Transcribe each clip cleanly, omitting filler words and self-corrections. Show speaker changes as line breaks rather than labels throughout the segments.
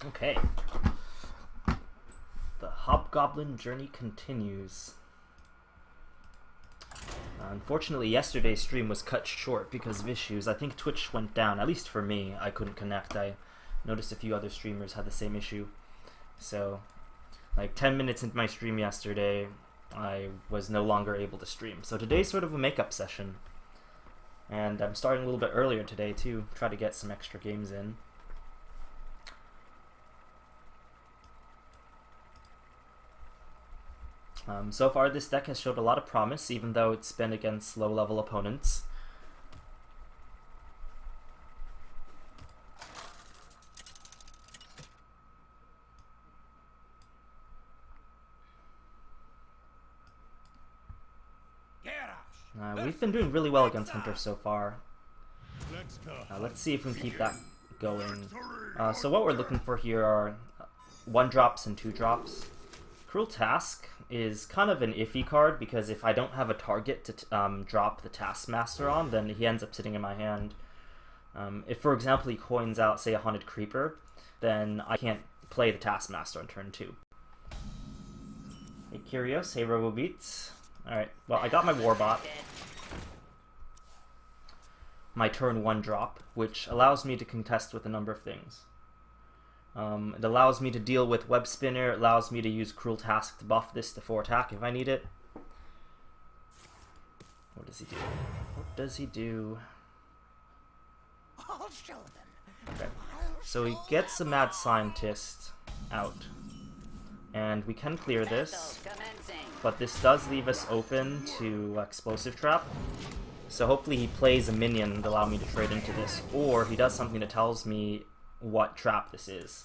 Okay. The Hobgoblin journey continues. Unfortunately, yesterday's stream was cut short because of issues. I think Twitch went down, at least for me. I couldn't connect. I noticed a few other streamers had the same issue. So, like 10 minutes into my stream yesterday, I was no longer able to stream. So today's sort of a makeup session. And I'm starting a little bit earlier today too, try to get some extra games in. So far this deck has showed a lot of promise, even though it's been against low-level opponents. We've been doing really well against Hunter so far. Let's see if we can keep that going. So what we're looking for here are 1-drops and 2-drops. Cruel Task is kind of an iffy card because if I don't have a target to drop the Taskmaster on, then he ends up sitting in my hand. If, for example, he coins out, say, a Haunted Creeper, then I can't play the Taskmaster on turn 2. Hey, Curios. Hey, RoboBeats. Alright, well, I got my Warbot. My turn 1 drop, which allows me to contest with a number of things. It allows me to deal with Web Spinner, it allows me to use Cruel Task to buff this to 4 attack if I need it. What does he do? What does he do? Okay. So he gets a Mad Scientist out. And we can clear this, but this does leave us open to Explosive Trap. So hopefully he plays a minion to allow me to trade into this, or he does something that tells me what trap this is.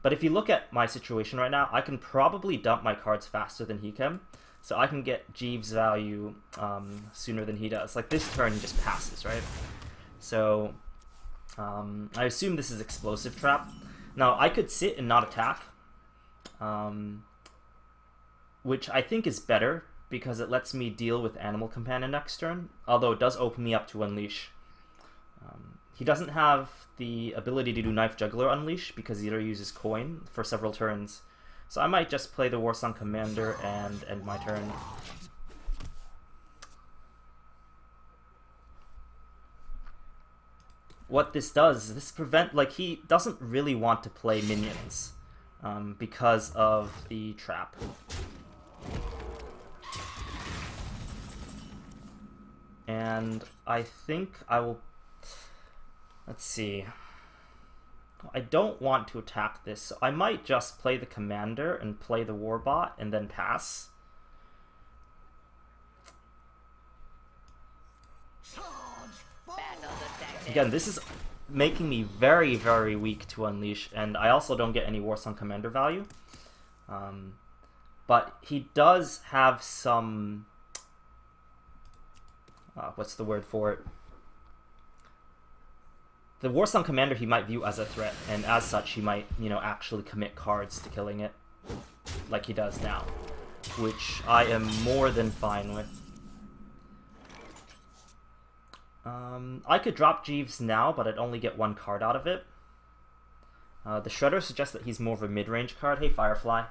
But if you look at my situation right now, I can probably dump my cards faster than he can, so I can get Jeeves' value sooner than he does. Like this turn, he just passes, right? So I assume this is Explosive Trap. Now I could sit and not attack, which I think is better because it lets me deal with Animal Companion next turn, although it does open me up to Unleash. He doesn't have the ability to do Knife Juggler Unleash because he already uses Coin for several turns. So I might just play the Warsong Commander and end my turn. What this does, this he doesn't really want to play minions because of the trap. And I think I will... Let's see. I don't want to attack this, so I might just play the Commander and play the Warbot and then pass. Again, this is making me very, very weak to Unleash, and I also don't get any Warsong Commander value. But he does have some... what's the word for it? The Warsong Commander he might view as a threat, and as such he might, actually commit cards to killing it, like he does now, which I am more than fine with. I could drop Jeeves now, but I'd only get 1 card out of it. The Shredder suggests that he's more of a mid-range card. Hey, Firefly.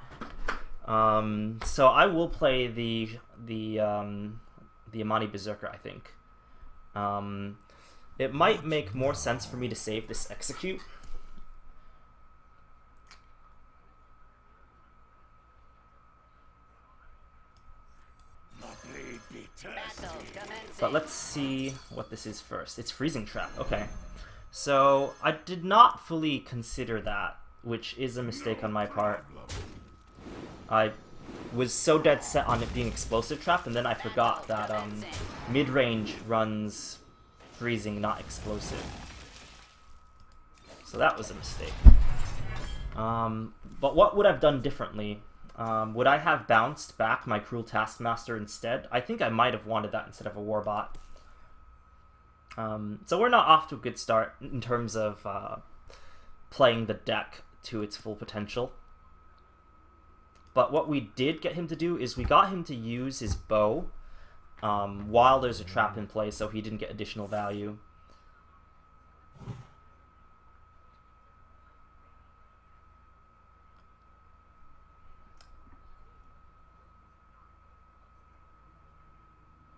So I will play the Amani Berserker, I think. It might make more sense for me to save this Execute. But let's see what this is first. It's Freezing Trap. Okay. So I did not fully consider that, which is a mistake on my part. I was so dead set on it being Explosive Trap, and then I forgot that mid-range runs freezing, not explosive. So that was a mistake. But what would I have done differently? Would I have bounced back my Cruel Taskmaster instead? I think I might have wanted that instead of a Warbot. So we're not off to a good start in terms of playing the deck to its full potential. But what we did get him to do is we got him to use his bow while there's a trap in play, so he didn't get additional value.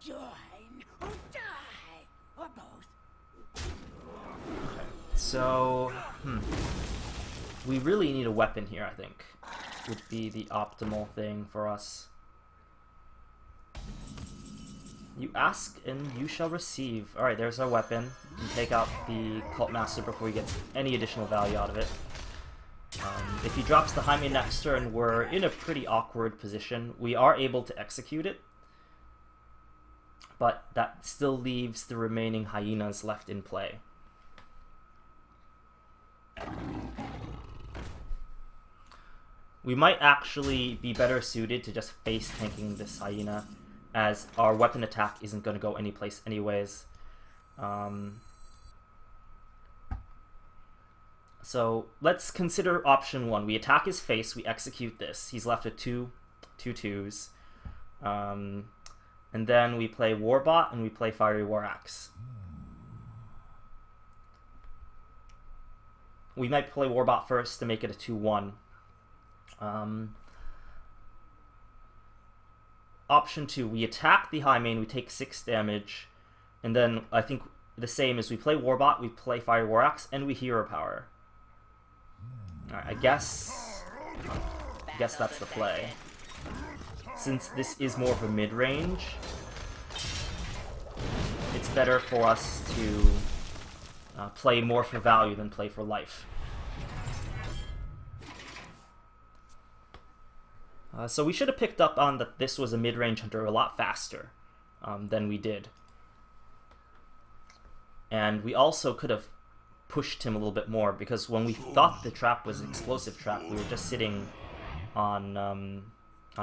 Join or die, or both.
So, we really need a weapon here, I think. Would be the optimal thing for us. You ask and you shall receive. Alright, there's our weapon. You can take out the Cult Master before he gets any additional value out of it. If he drops the Jaime next turn, we're in a pretty awkward position. We are able to execute it, but that still leaves the remaining hyenas left in play. We might actually be better suited to just face tanking this hyena, as our weapon attack isn't going to go anyplace anyways. So let's consider option 1. We attack his face, we execute this. He's left with two twos. And then we play Warbot and we play Fiery War Axe. We might play Warbot first to make it a 2-1. Option 2, we attack the high main, we take 6 damage, and then I think the same as we play Warbot, we play Fire War Axe, and we Hero Power. Alright, I guess that's the play. Since this is more of a mid-range, it's better for us to play more for value than play for life. So we should have picked up on that this was a mid-range hunter a lot faster than we did. And we also could have pushed him a little bit more, because when we thought the trap was an explosive trap, we were just sitting on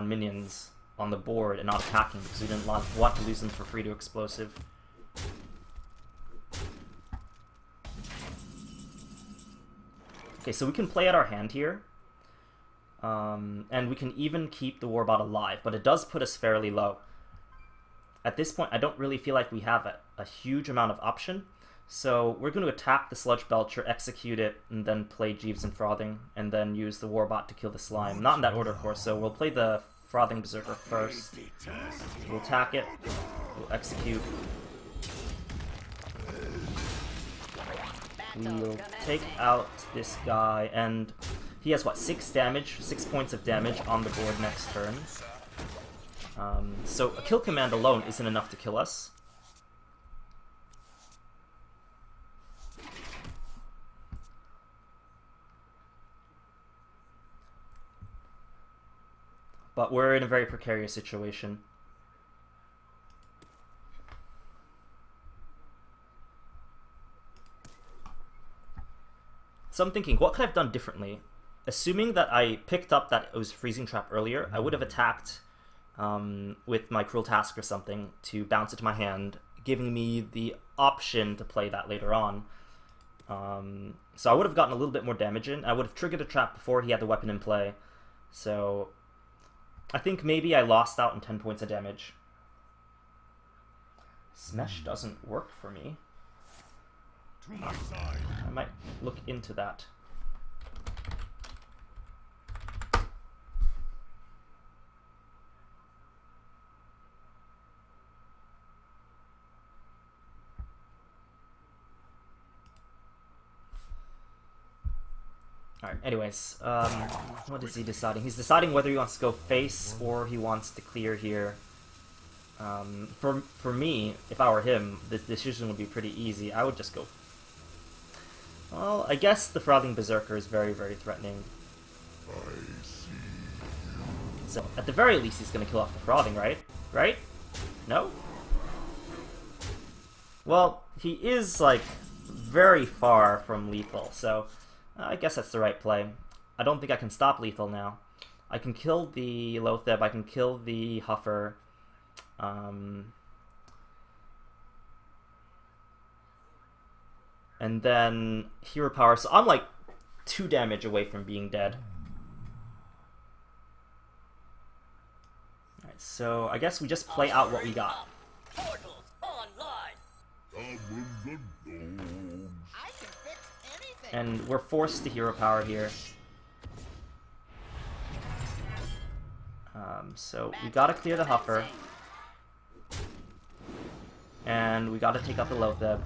minions on the board and not attacking, because we didn't want to lose them for free to explosive. Okay, so we can play out our hand here. And we can even keep the Warbot alive, but it does put us fairly low. At this point, I don't really feel like we have a huge amount of option, so we're going to attack the Sludge Belcher, execute it, and then play Jeeves and Frothing, and then use the Warbot to kill the slime. Not in that order, of course, so we'll play the Frothing Berserker first. We'll attack it, we'll execute. We'll take out this guy, and he has, what, 6 damage, 6 points of damage on the board next turn. So a kill command alone isn't enough to kill us. But we're in a very precarious situation. So I'm thinking, what could I have done differently? Assuming that I picked up that it was Freezing Trap earlier, I would have attacked with my Cruel Task or something to bounce it to my hand, giving me the option to play that later on. So I would have gotten a little bit more damage in. I would have triggered a trap before he had the weapon in play. So I think maybe I lost out on 10 points of damage. Smesh doesn't work for me. I might look into that. Alright, anyways, what is he deciding? He's deciding whether he wants to go face or he wants to clear here. For me, if I were him, this decision would be pretty easy. I would just go... Well, I guess the Frothing Berserker is very, very threatening. So, at the very least, he's going to kill off the Frothing, right? Right? No? Well, he is, like, very far from lethal, so I guess that's the right play. I don't think I can stop lethal now. I can kill the Loatheb, I can kill the Huffer. And then Hero Power, so I'm like 2 damage away from being dead. Alright, so I guess we just play out what we got. And we're forced to Hero Power here. So we gotta clear the Huffer. And we gotta take out the Lotheb.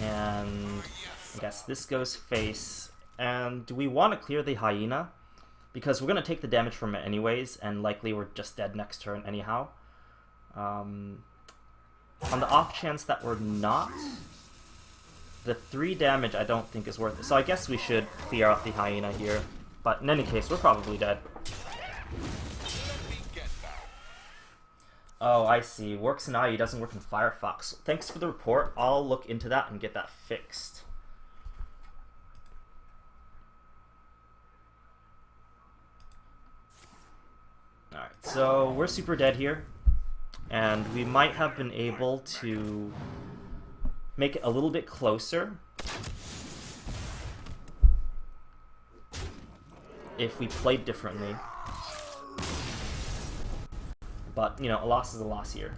And I guess this goes face. And do we want to clear the Hyena? Because we're going to take the damage from it anyways, and likely we're just dead next turn anyhow. On the off chance that we're not, the 3 damage I don't think is worth it. So I guess we should clear out the Hyena here. But in any case, we're probably dead. Oh, I see. Works in IE, doesn't work in Firefox. Thanks for the report. I'll look into that and get that fixed. Alright, so we're super dead here. And we might have been able to make it a little bit closer if we played differently. But, you know, a loss is a loss here.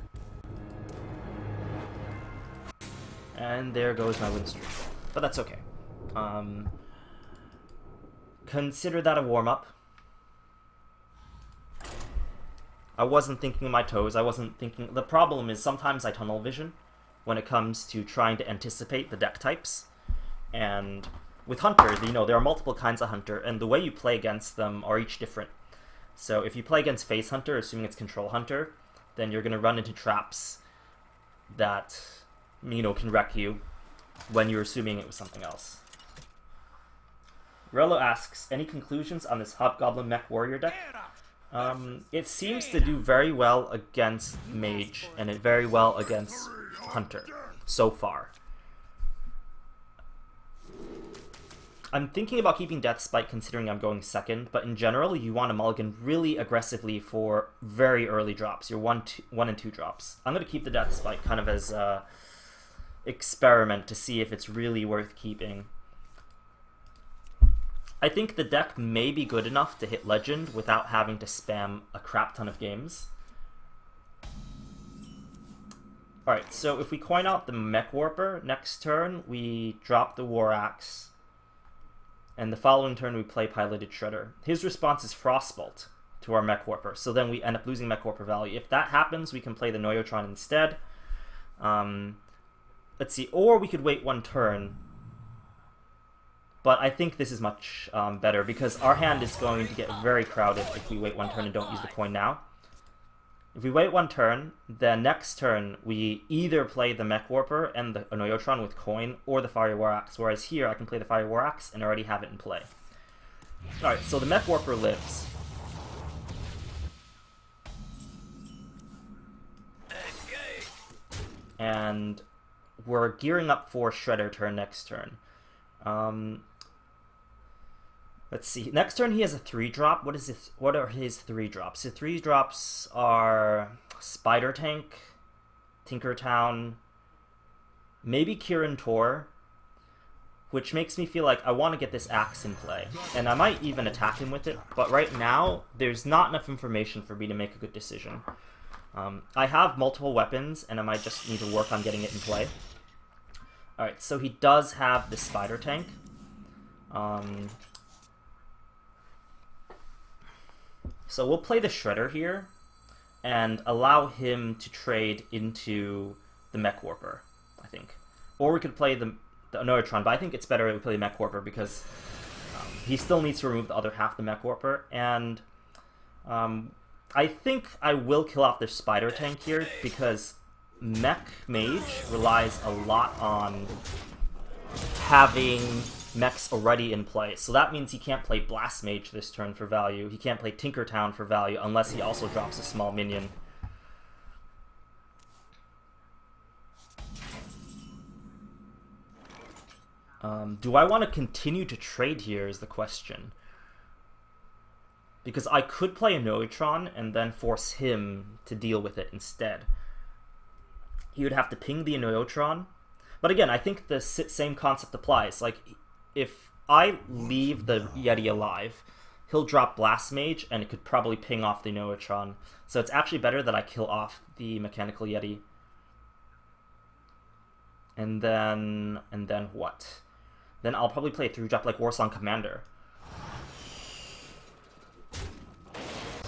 And there goes my win streak. But that's okay. Consider that a warm-up. I wasn't thinking of my toes. I wasn't thinking... The problem is sometimes I tunnel vision when it comes to trying to anticipate the deck types. And with Hunter, you know, there are multiple kinds of Hunter, and the way you play against them are each different. So if you play against Face Hunter, assuming it's Control Hunter, then you're going to run into traps that, you know, can wreck you when you're assuming it was something else. Rello asks, any conclusions on this Hobgoblin MechWarrior deck? It seems to do very well against Mage, and it very well against Hunter, so far. I'm thinking about keeping Death Spite considering I'm going second, but in general, you want to mulligan really aggressively for very early drops, your 1 and 2 drops. I'm going to keep the Death Spite kind of as an experiment to see if it's really worth keeping. I think the deck may be good enough to hit Legend without having to spam a crap ton of games. Alright, so if we coin out the Mech Warper, next turn we drop the War Axe. And the following turn we play Piloted Shredder. His response is Frostbolt to our Mech Warper, so then we end up losing Mech Warper value. If that happens, we can play the Noyotron instead. Let's see, or we could wait 1 turn. But I think this is much better, because our hand is going to get very crowded if we wait 1 turn and don't use the coin now. If we wait 1 turn, then next turn we either play the Mech Warper and the Noyotron with coin, or the Fire War Axe, whereas here I can play the Fire War Axe and already have it in play. Alright, so the Mech Warper lives. And we're gearing up for Shredder turn next turn. Let's see. Next turn he has a 3-drop. What are his 3-drops? His 3 drops are Spider Tank, Tinkertown, maybe Kirin Tor, which makes me feel like I want to get this axe in play. And I might even attack him with it, but right now there's not enough information for me to make a good decision. I have multiple weapons, and I might just need to work on getting it in play. Alright, so he does have the Spider Tank. So we'll play the Shredder here, and allow him to trade into the Mech Warper, I think. Or we could play the Noyotron, but I think it's better if we play the Mech Warper, because he still needs to remove the other half of the Mech Warper, and I think I will kill off the Spider Tank here, because Mech Mage relies a lot on having mechs already in play. So that means he can't play Blast Mage this turn for value. He can't play Tinkertown for value unless he also drops a small minion. Do I want to continue to trade here is the question. Because I could play a Noyotron and then force him to deal with it instead. He would have to ping the Noyotron. But again, I think the same concept applies. Like, if I leave the Yeti alive, he'll drop Blast Mage, and it could probably ping off the Noyotron. So it's actually better that I kill off the Mechanical Yeti. And then what? Then I'll probably play a 3-drop like Warsong Commander.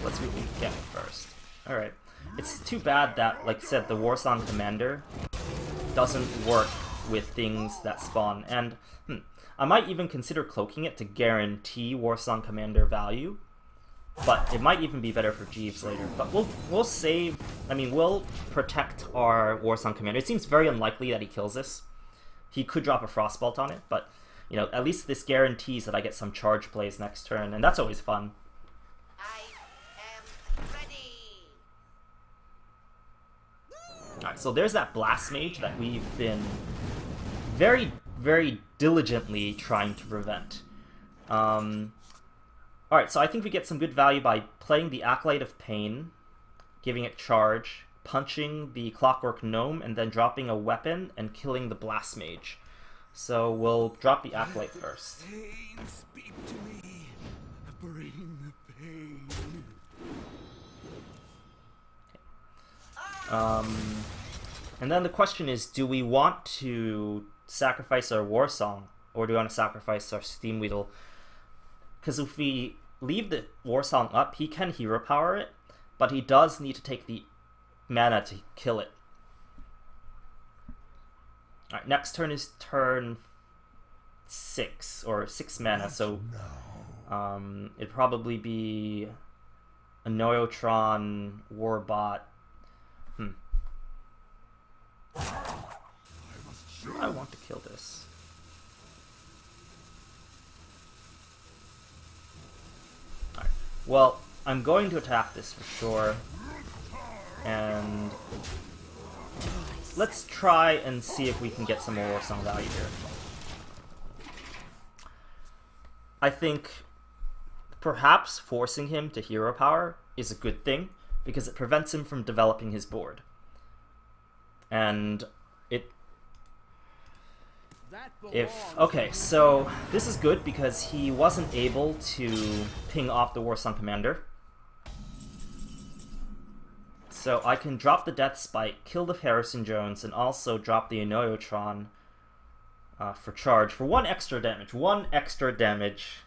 Let's see what we get first. Alright. It's too bad that, like I said, the Warsong Commander doesn't work with things that spawn. And I might even consider cloaking it to guarantee Warsong Commander value. But it might even be better for Jeeves later. But we'll save... I mean, we'll protect our Warsong Commander. It seems very unlikely that he kills this. He could drop a Frostbolt on it, but, you know, at least this guarantees that I get some charge plays next turn, and that's always fun.
I am ready.
Alright, so there's that Blast Mage that we've been very, very diligently trying to prevent. Alright, so I think we get some good value by playing the Acolyte of Pain, giving it charge, punching the Clockwork Gnome, and then dropping a weapon and killing the Blast Mage. So we'll drop the Acolyte first.
Pain, speak to me. Bring the pain.
And then the question is, do we want to sacrifice our Warsong, or do we want to sacrifice our Steam Weedle? Because if we leave the Warsong up, he can hero power it, but he does need to take the mana to kill it. Alright, next turn is turn 6, or 6 mana, so it'd probably be a Noyotron, Warbot. I want to kill this. Alright, well, I'm going to attack this for sure. And let's try and see if we can get some more Warsong value here. I think perhaps forcing him to hero power is a good thing, because it prevents him from developing his board. And okay, so this is good because he wasn't able to ping off the Warsong Commander. So I can drop the Death Spike, kill the Harrison Jones, and also drop the Inoyotron for charge for 1 extra damage. 1 extra damage.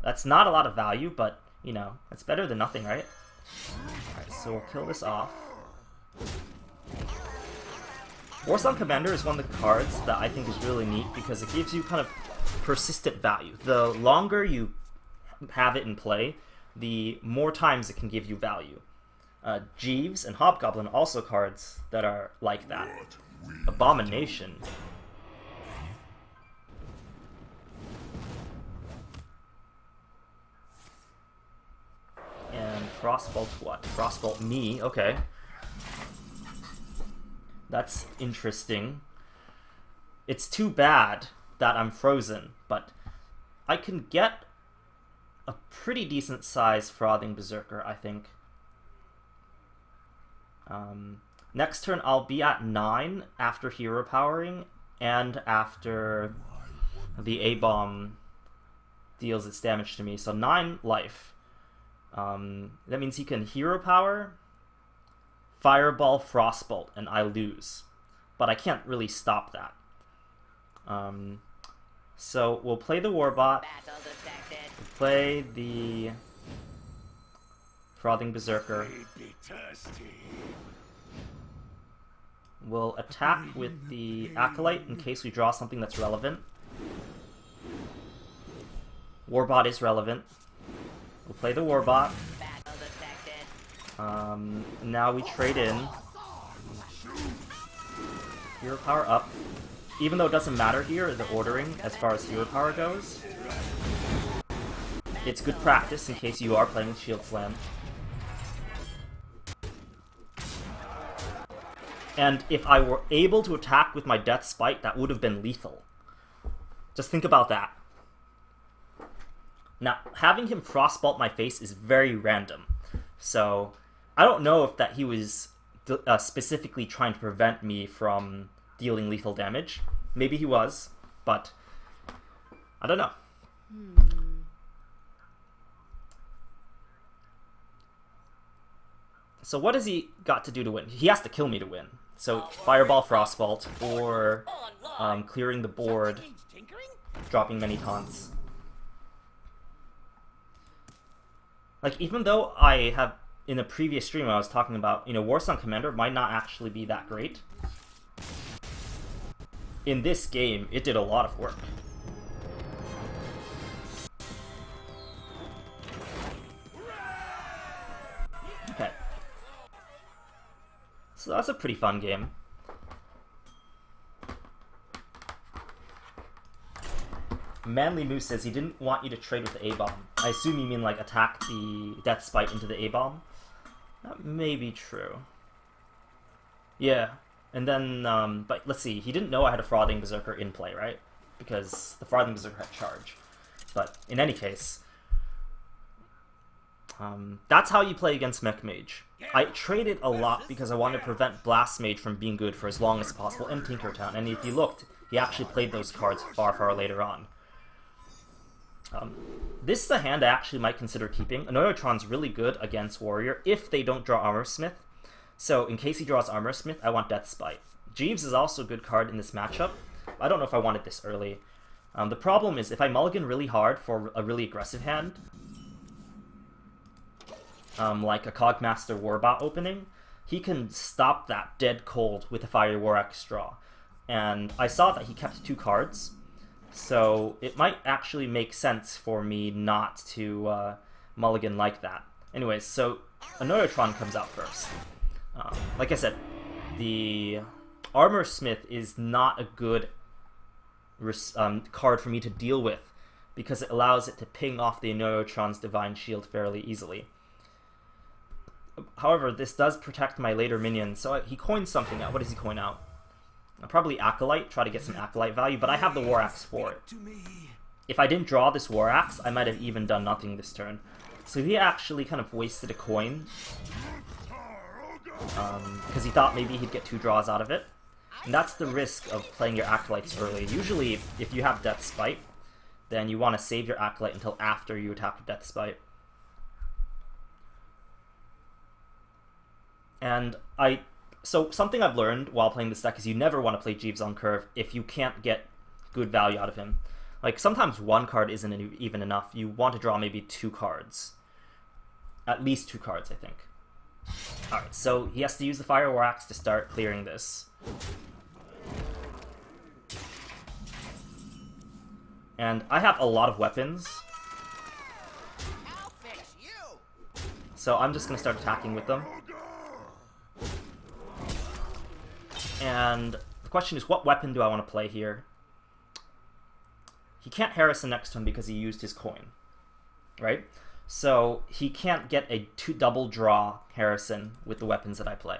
That's not a lot of value, but, you know, it's better than nothing, right? Alright, so we'll kill this off. Warsong Commander is one of the cards that I think is really neat because it gives you kind of persistent value. The longer you have it in play, the more times it can give you value. Jeeves and Hobgoblin are also cards that are like that. Abomination. And Frostbolt what? Frostbolt me, okay. That's interesting. It's too bad that I'm frozen, but I can get a pretty decent sized Frothing Berserker, I think. Next turn I'll be at 9 after hero powering and after the A-bomb deals its damage to me, so 9 life. That means he can hero power, Fireball, Frostbolt, and I lose. But I can't really stop that. So we'll play the Warbot, we'll play the Frothing Berserker. We'll attack with the Acolyte in case we draw something that's relevant. Warbot is relevant. We'll play the Warbot. Now we trade in. Hero power up. Even though it doesn't matter here, the ordering as far as hero power goes. It's good practice in case you are playing with Shield Slam. And if I were able to attack with my Death Spite, that would have been lethal. Just think about that. Now, having him Frostbolt my face is very random. So, I don't know if that he was specifically trying to prevent me from dealing lethal damage. Maybe he was, but I don't know. So what has he got to do to win? He has to kill me to win. So Fireball, Frostbolt, or clearing the board, dropping many taunts. Like, even though I have, in a previous stream I was talking about, you know, Warsong Commander might not actually be that great, in this game, it did a lot of work. Okay. So that's a pretty fun game. Manly Moose says he didn't want you to trade with the A-Bomb. I assume you mean, like, attack the Death Spite into the A-Bomb? That may be true. Yeah. And then, but let's see, he didn't know I had a Frauding Berserker in play, right? Because the Frauding Berserker had charge. But, in any case, that's how you play against Mech Mage. I traded a lot because I wanted to prevent Blast Mage from being good for as long as possible, and Tinkertown, and if you looked, he actually played those cards far, far later on. This is a hand I actually might consider keeping. Annoyotron's really good against Warrior if they don't draw Armor Smith. So in case he draws Armor Smith, I want Death Spite. Jeeves is also a good card in this matchup. I don't know if I want it this early. The problem is if I mulligan really hard for a really aggressive hand, like a Cogmaster Warbot opening, he can stop that dead cold with a Fire War Axe draw. And I saw that he kept 2 cards, so it might actually make sense for me not to mulligan like that. Anyways, so Annoyotron comes out first. Like I said, the Armor Smith is not a good card for me to deal with because it allows it to ping off the Annoyotron's Divine Shield fairly easily. However, this does protect my later minions, so he coins something out. What does he coin out? Probably Acolyte, try to get some Acolyte value, but I have the War Axe for it. If I didn't draw this War Axe, I might have even done nothing this turn. So he actually kind of wasted a coin, because he thought maybe he'd get 2 draws out of it. And that's the risk of playing your Acolytes early. Usually, if you have Death Spite, then you want to save your Acolyte until after you attack with Death Spite. And so something I've learned while playing this deck is you never want to play Jeeves on curve if you can't get good value out of him. Like, sometimes 1 card isn't even enough. You want to draw maybe 2 cards. At least 2 cards, I think. Alright, so he has to use the Fire War Axe to start clearing this. And I have a lot of weapons.
I'll fix you.
So I'm just going to start attacking with them. And the question is, what weapon do I want to play here? He can't Harrison next to him because he used his coin, right? So he can't get a double draw Harrison with the weapons that I play.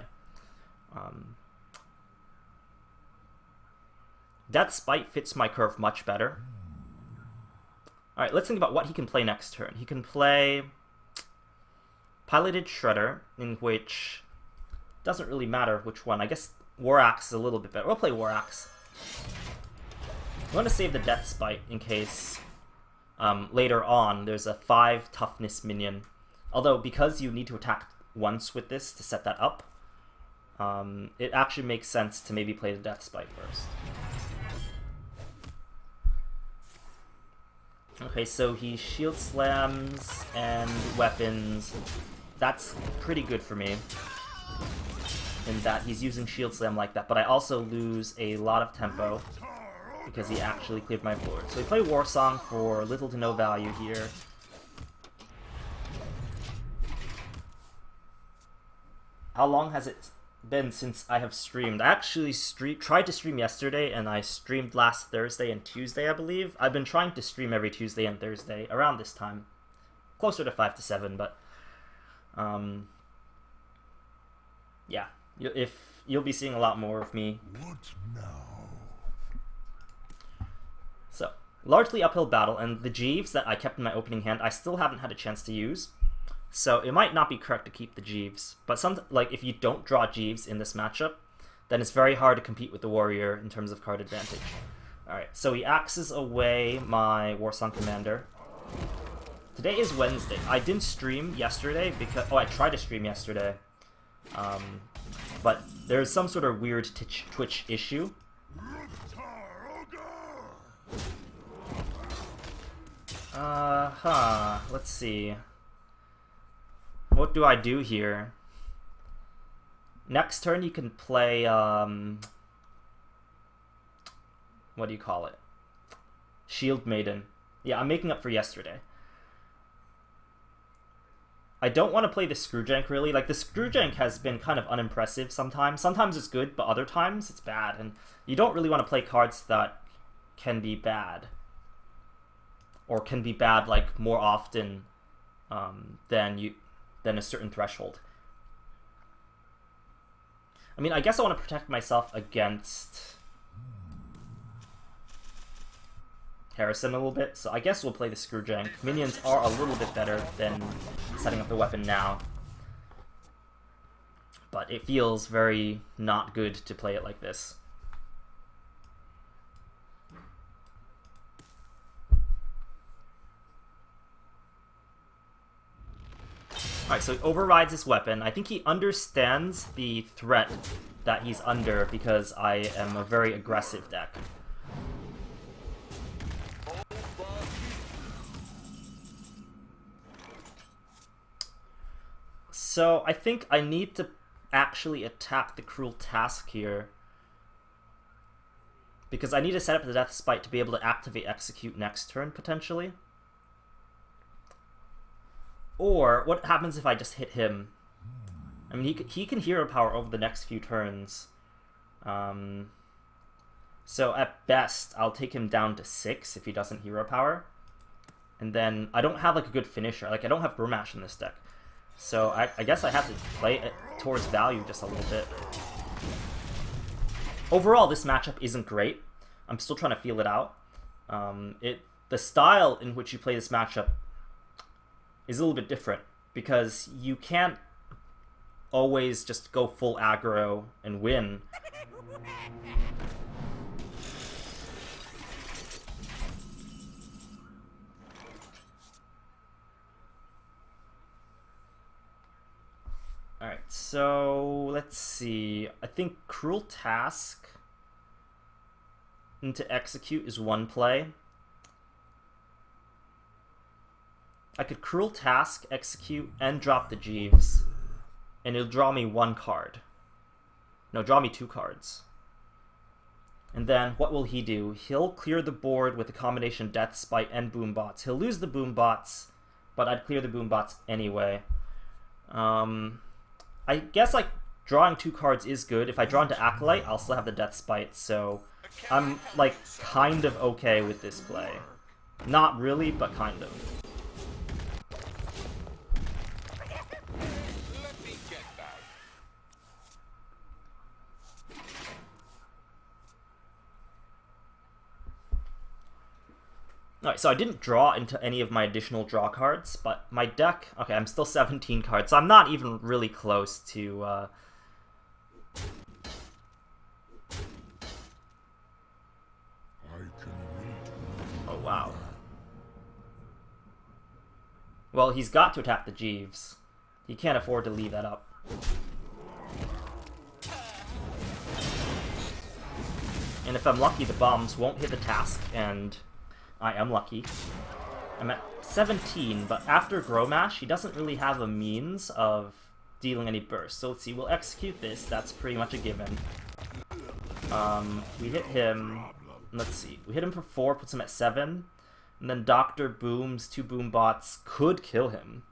Death Spite fits my curve much better. Alright, let's think about what he can play next turn. He can play Piloted Shredder, in which doesn't really matter which one. I guess War Axe is a little bit better. We'll play War Axe. I want to save the Death Spite in case later on there's a 5 toughness minion. Although, because you need to attack once with this to set that up, it actually makes sense to maybe play the Death Spite first. Okay, so he Shield Slams and weapons. That's pretty good for me, in that he's using Shield Slam like that, but I also lose a lot of tempo because he actually cleared my board. So we play War Song for little to no value here. How long has it been since I have streamed? I actually tried to stream yesterday, and I streamed last Thursday and Tuesday, I believe. I've been trying to stream every Tuesday and Thursday around this time. Closer to 5 to 7, but yeah. You'll be seeing a lot more of me.
What now?
So, largely uphill battle, and the Jeeves that I kept in my opening hand, I still haven't had a chance to use. So it might not be correct to keep the Jeeves, but like if you don't draw Jeeves in this matchup, then it's very hard to compete with the Warrior in terms of card advantage. Alright, so he axes away my Warsong Commander. Today is Wednesday. I didn't stream yesterday because... Oh, I tried to stream yesterday. But there's some sort of weird Twitch issue. Let's see. what do I do here? Next turn you can play, what do you call it? Shield Maiden. Yeah, I'm making up for yesterday. I don't want to play the Screwjank, really. Like, the Screwjank has been kind of unimpressive sometimes. Sometimes it's good, but other times it's bad. And you don't really want to play cards that can be bad. Or can be bad, like, more often than a certain threshold. I mean, I guess I want to protect myself against Harrison a little bit, so I guess we'll play the Screwjank. Minions are a little bit better than setting up the weapon now. But it feels very not good to play it like this. Alright, so he overrides his weapon. I think he understands the threat that he's under because I am a very aggressive deck. So I think I need to actually attack the Cruel Task here, because I need to set up the Death Spite to be able to activate Execute next turn, potentially. Or, what happens if I just hit him? I mean, he can Hero Power over the next few turns. So at best, I'll take him down to 6 if he doesn't Hero Power. And then, I don't have like a good finisher. Like, I don't have Grommash in this deck. So I guess I have to play it towards value just a little bit. Overall, this matchup isn't great. I'm still trying to feel it out. The style in which you play this matchup is a little bit different, because you can't always just go full aggro and win. Alright, so let's see. I think Cruel Task into Execute is one play. I could Cruel Task, Execute, and drop the Jeeves, and it'll draw me one card. No, draw me 2 cards. And then, what will he do? He'll clear the board with a combination Death Spite and Boombots. He'll lose the Boombots, but I'd clear the Boombots anyway. I guess, like, drawing 2 cards is good. If I draw into Acolyte, I'll still have the Death Spite, so I'm, like, kind of okay with this play. Not really, but kind of. Alright, so I didn't draw into any of my additional draw cards, but my deck... Okay, I'm still 17 cards, so I'm not even really close to... Oh, wow. Well, he's got to attack the Jeeves. He can't afford to leave that up. And if I'm lucky, the bombs won't hit the task, and... I am lucky. I'm at 17, but after Grommash, he doesn't really have a means of dealing any burst. So let's see, we'll execute this. That's pretty much a given. We hit him... Let's see. We hit him for 4, puts him at 7. And then Dr. Boom's 2 Boombots could kill him.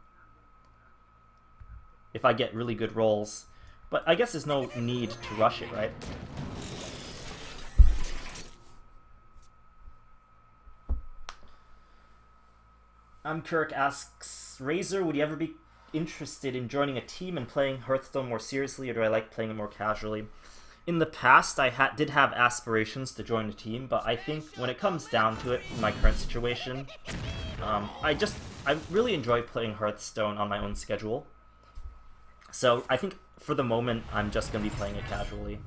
If I get really good rolls. But I guess there's no need to rush it, right? Kirk asks, Razor, would you ever be interested in joining a team and playing Hearthstone more seriously, or do I like playing it more casually? In the past, I did have aspirations to join a team, but I think when it comes down to it, in my current situation, I really enjoy playing Hearthstone on my own schedule. So I think for the moment, I'm just going to be playing it casually.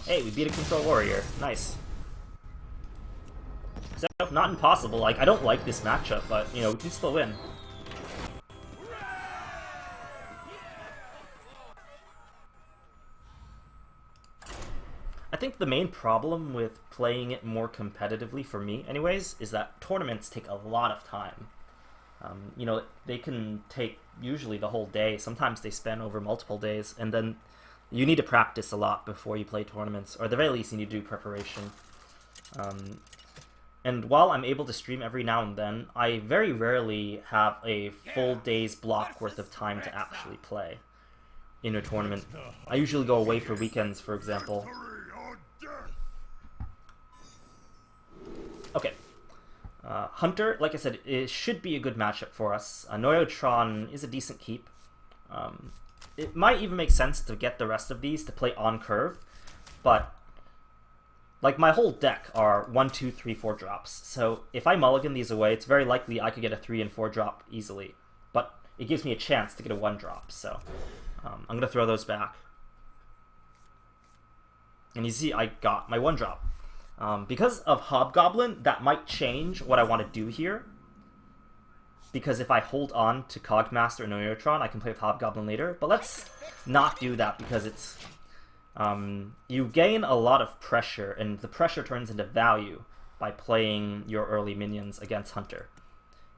Hey, we beat a Control Warrior. Nice. So, not impossible. Like, I don't like this matchup, but, you know, we can still win. I think the main problem with playing it more competitively, for me anyways, is that tournaments take a lot of time. You know, they can take usually the whole day. Sometimes they span over multiple days, and then you need to practice a lot before you play tournaments, or at the very least you need to do preparation. And while I'm able to stream every now and then, I very rarely have a full day's block worth of time to actually play in a tournament. I usually go away for weekends, for example. Okay. Hunter, like I said, it should be a good matchup for us. Noyotron is a decent keep. It might even make sense to get the rest of these to play on curve, but like my whole deck are 1, 2, 3, 4 drops. So if I mulligan these away, it's very likely I could get a 3 and 4 drop easily. But it gives me a chance to get a 1 drop, so I'm going to throw those back. And you see I got my 1 drop. Because of Hobgoblin, that might change what I want to do here. Because if I hold on to Cogmaster and Noyotron, I can play with Hobgoblin later. But let's not do that because it's... you gain a lot of pressure, and the pressure turns into value by playing your early minions against Hunter.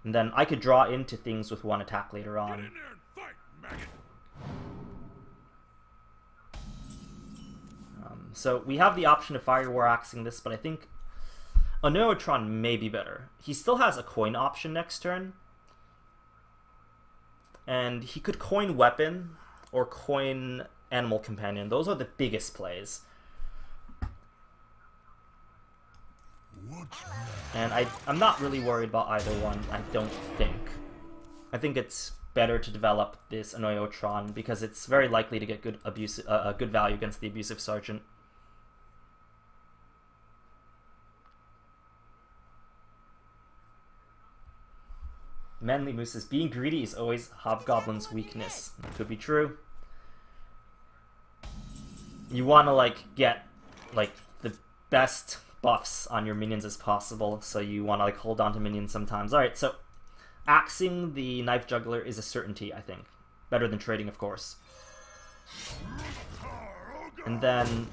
And then I could draw into things with 1 attack later on.
Get in there and fight, maggot.
So we have the option of Fire War Axing this, but I think a Neurotron may be better. He still has a coin option next turn, and he could coin Weapon or coin Animal Companion. Those are the biggest plays. And I'm not really worried about either one, I don't think. I think it's better to develop this Noyotron because it's very likely to get good good value against the Abusive Sergeant. Manly Moose says, being greedy is always Hobgoblin's weakness. That could be true. You want to, like, get, like, the best buffs on your minions as possible, so you want to, like, hold on to minions sometimes. Alright, so axing the Knife Juggler is a certainty, I think. Better than trading, of course. And then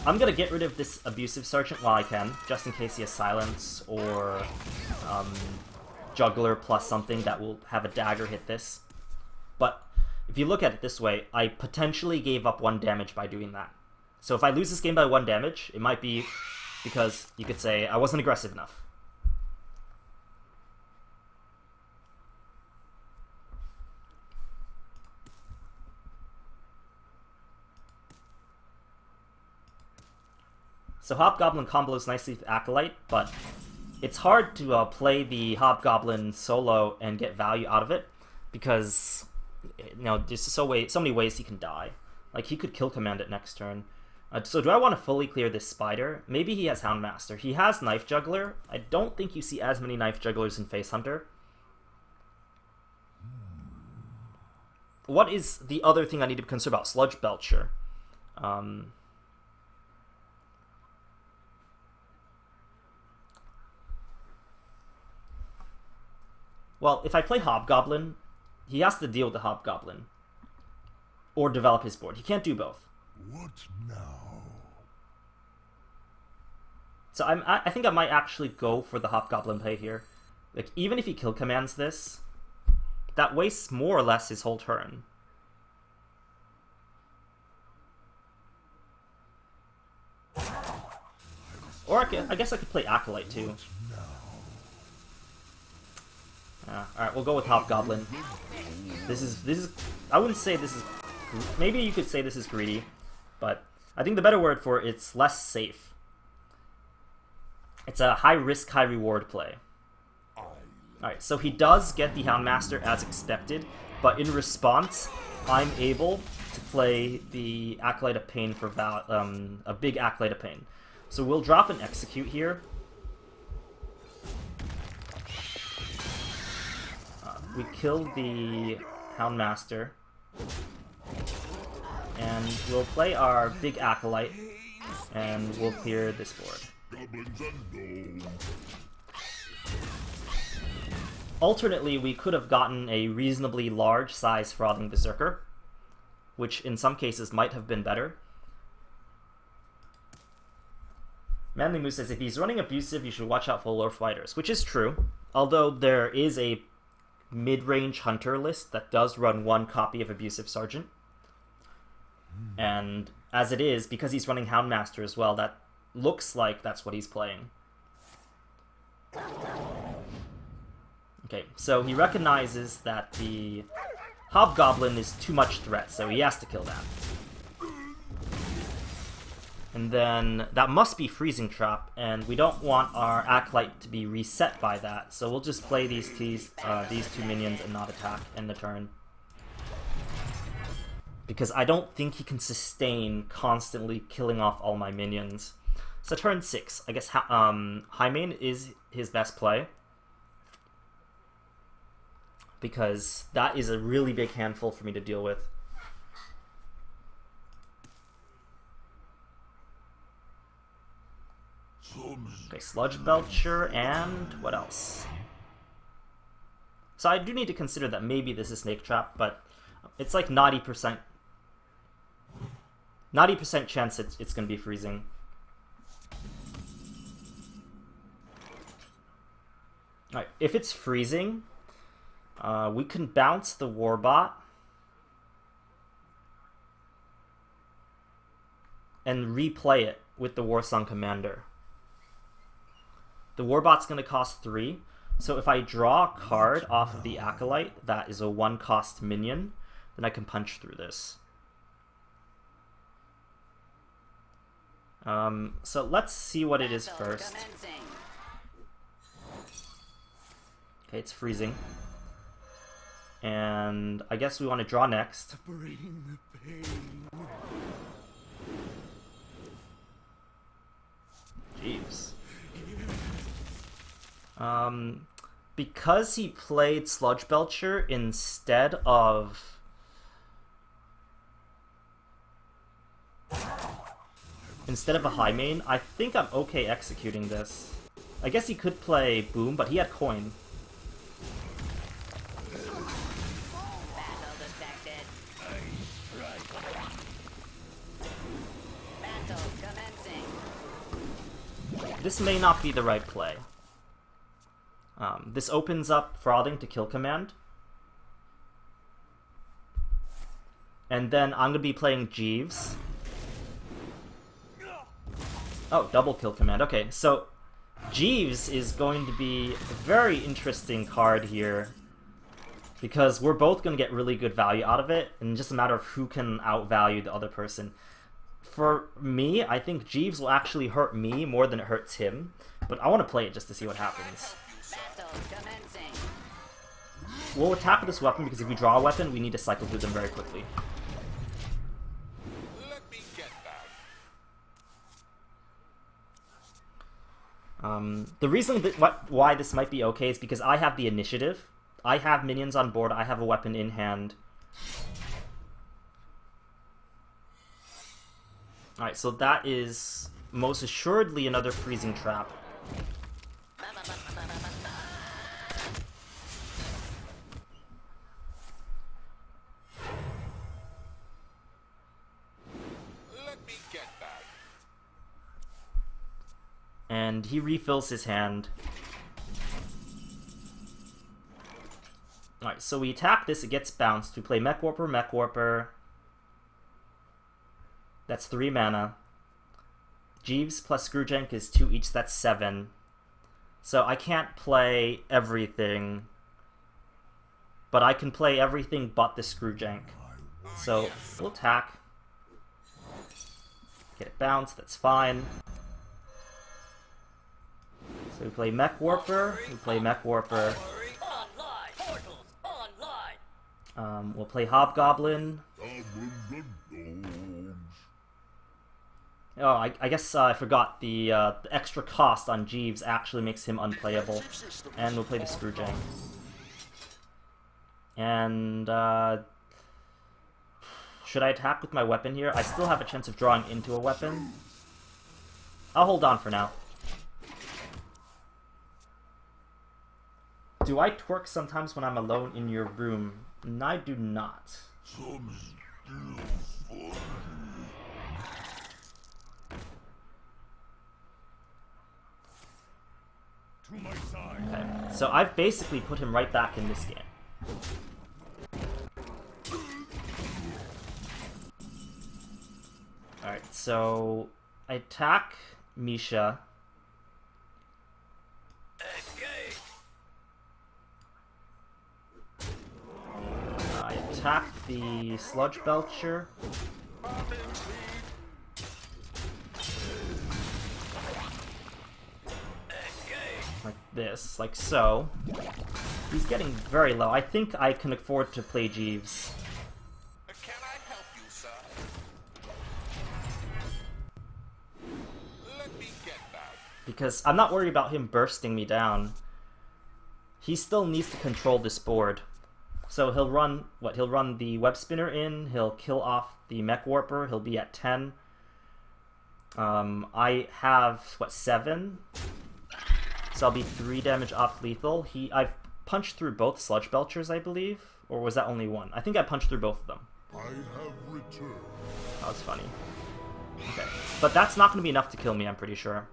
I'm going to get rid of this Abusive Sergeant while I can, just in case he has Silence or Juggler plus something that will have a dagger hit this. But if you look at it this way, I potentially gave up 1 damage by doing that. So if I lose this game by 1 damage, it might be because you could say I wasn't aggressive enough. So Hobgoblin combos nicely with Acolyte, but it's hard to play the Hobgoblin solo and get value out of it because, you know, there's so many ways he can die. Like, he could kill command it next turn. So do I want to fully clear this Spider? Maybe he has Houndmaster. He has Knife Juggler. I don't think you see as many Knife Jugglers in Face Hunter. What is the other thing I need to be concerned about? Sludge Belcher. Well, if I play Hobgoblin, he has to deal with the Hobgoblin. Or develop his board. He can't do both.
What now?
So I think I might actually go for the Hobgoblin play here. Like, even if he kill commands this, that wastes more or less his whole turn. Or I guess I could play Acolyte too. Alright, we'll go with Hobgoblin. This is I wouldn't say this is, maybe you could say this is greedy, but I think the better word for it's less safe. It's a high risk, high reward play. Alright, so he does get the Houndmaster as expected, but in response, I'm able to play the Acolyte of Pain for a big Acolyte of Pain. So we'll drop an Execute here. We kill the Houndmaster, and we'll play our big Acolyte, and we'll clear this board. Alternately, we could have gotten a reasonably large size Frothing Berserker, which in some cases might have been better. Manly Moose says, if he's running abusive, you should watch out for lore fighters, which is true. Although there is a mid-range hunter list that does run one copy of Abusive Sergeant. And as it is, because he's running Houndmaster as well, that looks like that's what he's playing. Okay, so he recognizes that the Hobgoblin is too much threat, so he has to kill that. And then that must be Freezing Trap, and we don't want our Acolyte to be reset by that, so we'll just play these two minions and not attack end the turn. Because I don't think he can sustain constantly killing off all my minions. So turn 6, I guess Highmane is his best play. Because that is a really big handful for me to deal with. Okay, Sludge Belcher, and what else? So I do need to consider that maybe this is Snake Trap, but it's like 90% chance it's going to be freezing. Alright, if it's freezing, we can bounce the Warbot and replay it with the Warsong Commander. The Warbot's going to cost 3, so if I draw a card off of the Acolyte that is a 1-cost minion, then I can punch through this. So let's see what it is first. Okay, it's freezing. And I guess we want to draw next.
Bring the pain.
Jeeves. Because he played Sludge Belcher instead of a Highmane, I think I'm okay executing this. I guess he could play Boom, but he had coin. This may not be the right play. This opens up Frothing to kill command. And then I'm going to be playing Jeeves. Oh, double kill command. Okay, so Jeeves is going to be a very interesting card here. Because we're both going to get really good value out of it. And just a matter of who can outvalue the other person. For me, I think Jeeves will actually hurt me more than it hurts him. But I want to play it just to see what happens. We'll attack with this weapon because if we draw a weapon, we need to cycle through them very quickly.
Let me get that.
The reason that why this might be okay is because I have the initiative. I have minions on board. I have a weapon in hand. Alright, so that is most assuredly another Freezing Trap.
Let me get that.
And he refills his hand. Alright, so we attack this, it gets bounced. We play MechWarrior, MechWarrior. That's 3 mana. Jeeves plus Screwjank is 2 each, that's 7. So I can't play everything. But I can play everything but the Screwjank. So we'll attack. Get it bounced, that's fine. So we play MechWarrior, we play MechWarrior. We'll play Hobgoblin. Oh, I guess I forgot the extra cost on Jeeves actually makes him unplayable. And we'll play the Screwjank. And, should I attack with my weapon here? I still have a chance of drawing into a weapon. I'll hold on for now. Do I twerk sometimes when I'm alone in your room? And I do not. So I've basically put him right back in this game. Alright, so I attack Misha. I attack the Sludge Belcher. Like this, like so. He's getting very low. I think I can afford to play Jeeves.
Can I help you, sir? Let me get that.
Because I'm not worried about him bursting me down. He still needs to control this board. So he'll run, what, he'll run the Web Spinner in, he'll kill off the Mech Warper, he'll be at 10. I have, what, 7? So I'll be 3 damage off lethal. I've punched through both Sludge Belchers, I believe. Or was that only one? I think I punched through both of them.
I have returned.
That was funny. Okay. But that's not going to be enough to kill me, I'm pretty sure.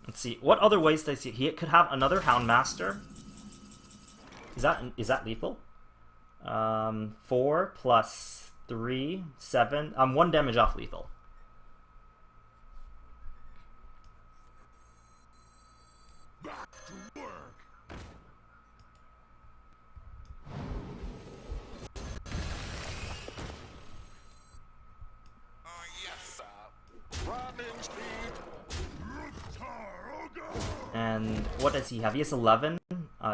Let's see. What other ways does he... He could have another Houndmaster. Is that lethal? 4 plus 3, 7. 1 damage off lethal.
Back to work.
Yes, sir. Running speed.
And what does he have? He has 11,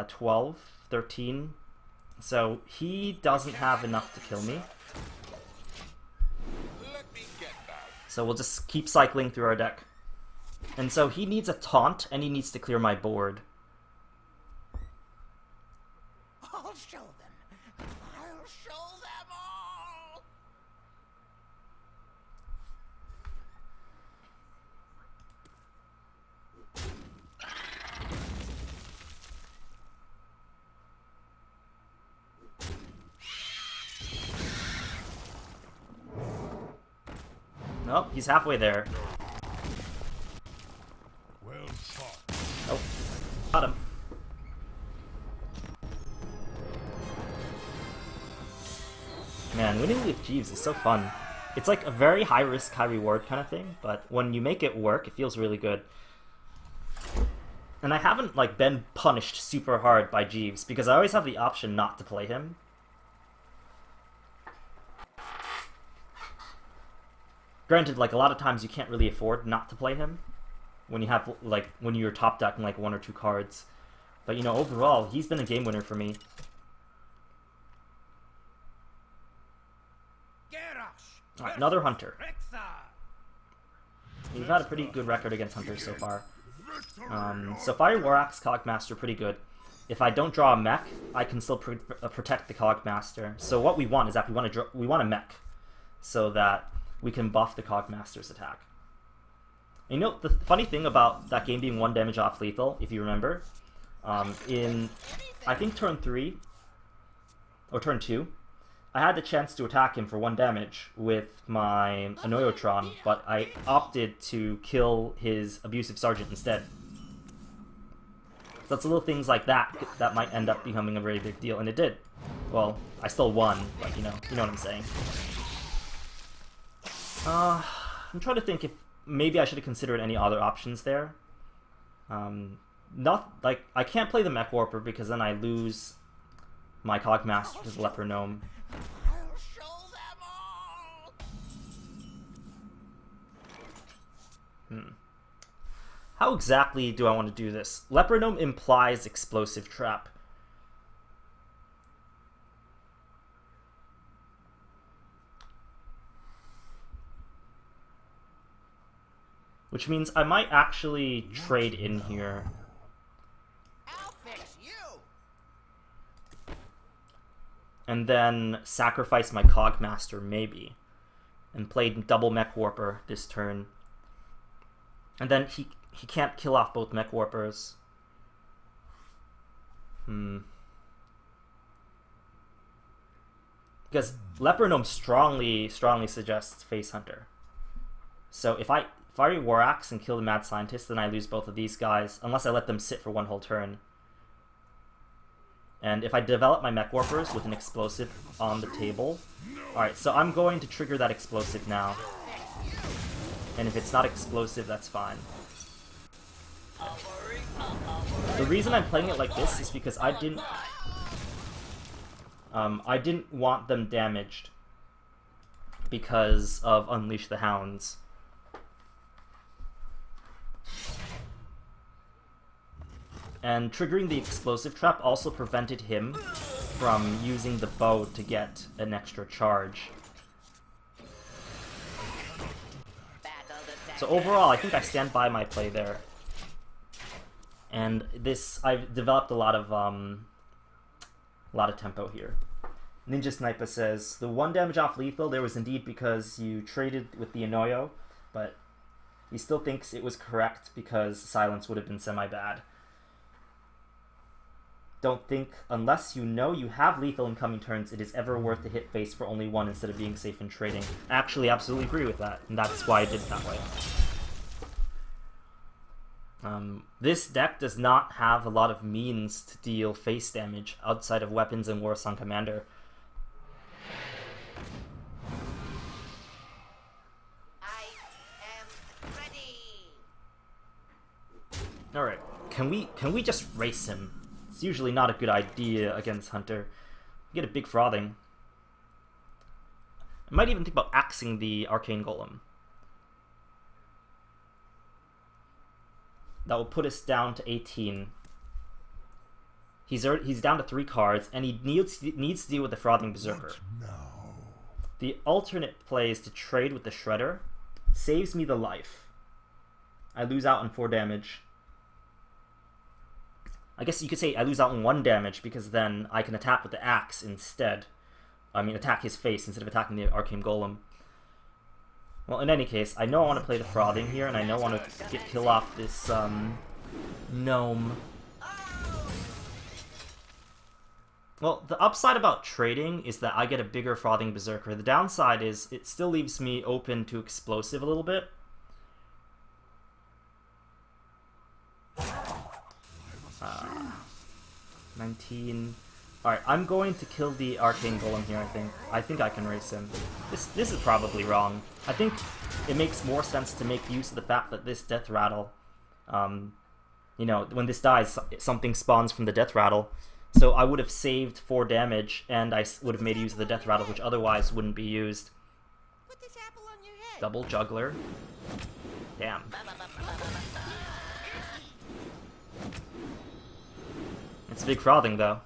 12, 13. So he doesn't have enough to kill me.
Let me get that.
So we'll just keep cycling through our deck. And so he needs a taunt, and he needs to clear my board.
I'll show them. I'll show them all.
Nope, he's halfway there.
Well fought.
Oh, got him. Man, winning with Jeeves is so fun. It's like a very high risk, high reward kind of thing, but when you make it work, it feels really good. And I haven't like been punished super hard by Jeeves because I always have the option not to play him. Granted, like a lot of times you can't really afford not to play him when you have like when you're top decking like 1 or 2 cards. But you know, overall, he's been a game winner for me. Alright, another Hunter. We've had a pretty good record against Hunters so far. So Fire War Axe, Cogmaster, pretty good. If I don't draw a mech, I can still protect the Cogmaster. So what we want is that we want a mech, so that we can buff the Cogmaster's attack. And you know, the funny thing about that game being 1 damage off lethal, if you remember, in, I think turn 3, or turn 2, I had the chance to attack him for 1 damage with my Anoyotron, but I opted to kill his Abusive Sergeant instead. So it's little things like that that might end up becoming a very big deal, and it did. Well, I still won, but you know what I'm saying. I'm trying to think if maybe I should have considered any other options there. Not like I can't play the Mech Warper because then I lose my Cogmaster to the Leper Gnome.
I'll show them all.
How exactly do I want to do this? Leper Gnome implies Explosive Trap. Which means I might actually trade in here.
I'll fix you.
And then sacrifice my Cogmaster, maybe. And play double Mech Warper this turn. And then he can't kill off both Mech Warpers. Because Leper Gnome strongly suggests Face Hunter. So if I War Axe and kill the Mad Scientist, then I lose both of these guys, unless I let them sit for one whole turn. And if I develop my Mech Warpers with an explosive on the table... Alright, so I'm going to trigger that explosive now. And if it's not explosive, that's fine. The reason I'm playing it like this is because I didn't want them damaged because of Unleash the Hounds. And triggering the explosive trap also prevented him from using the bow to get an extra charge. So overall, I think I stand by my play there. And this, I've developed a lot of tempo here. Ninja Sniper says, the 1 damage off lethal there was indeed because you traded with the Inoyo, but he still thinks it was correct because silence would have been semi-bad. Don't think, unless you know you have lethal in coming turns, it is ever worth to hit face for only 1 instead of being safe in trading. I actually absolutely agree with that, and that's why I did it that way. This deck does not have a lot of means to deal face damage outside of weapons and War Song Commander.
I am ready.
Alright, can we just race him? It's usually not a good idea against Hunter. Get a big frothing. I might even think about axing the Arcane Golem. That will put us down to 18. He's down to 3 cards, and he needs to deal with the Frothing Berserker. The alternate play is to trade with the Shredder. Saves me the life. I lose out on 4 damage. I guess you could say I lose out on 1 damage, because then I can attack with the axe instead. I mean, attack his face instead of attacking the Arcane Golem. Well, in any case, I know I want to play the Frothing here, and I know I want to kill off this, gnome. Well, the upside about trading is that I get a bigger Frothing Berserker. The downside is it still leaves me open to explosive a little bit. 19... Alright, I'm going to kill the Arcane Golem here, I think. I think I can race him. This is probably wrong. I think it makes more sense to make use of the fact that this Death Rattle, you know, when this dies, something spawns from the Death Rattle. So I would have saved 4 damage, and I would have made use of the Death Rattle, which otherwise wouldn't be used.
Put this apple on your head.
Double Juggler. Damn. It's a big Frothing, though.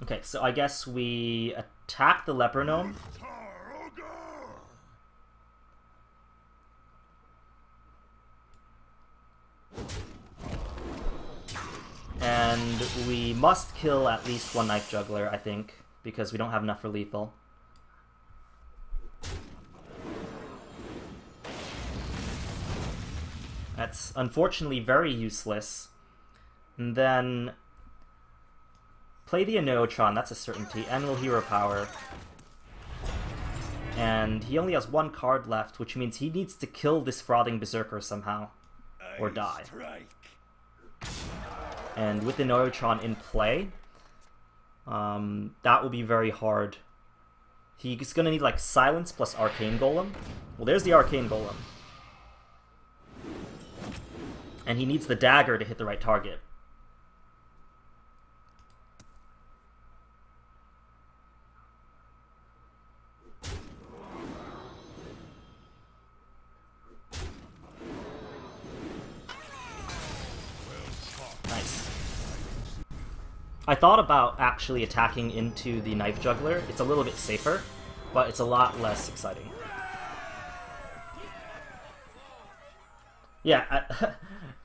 Okay, so I guess we attack the Leper Gnome. And we must kill at least 1 Knife Juggler, I think, because we don't have enough for lethal. That's unfortunately very useless. And then play the Neotron, that's a certainty, and we'll Hero Power. And he only has 1 card left, which means he needs to kill this Frothing Berserker somehow, or die. And with the Neotron in play, that will be very hard. He's gonna need like Silence plus Arcane Golem. Well, there's the Arcane Golem. And he needs the dagger to hit the right target. I thought about actually attacking into the Knife Juggler. It's a little bit safer, but it's a lot less exciting. Yeah,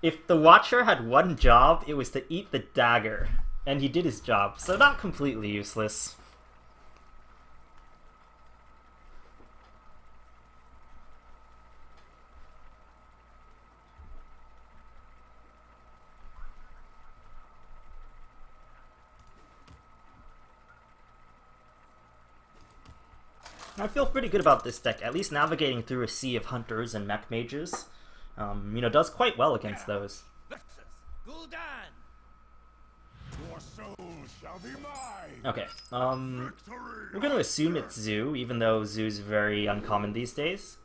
if the Watcher had 1 job, it was to eat the dagger, and he did his job, so not completely useless. I feel pretty good about this deck, at least navigating through a sea of hunters and mech mages. You know, does quite well against those.
Gul'dan! Your soul shall be mine!
Okay, we're gonna assume it's Zoo, even though Zoo's very uncommon these days.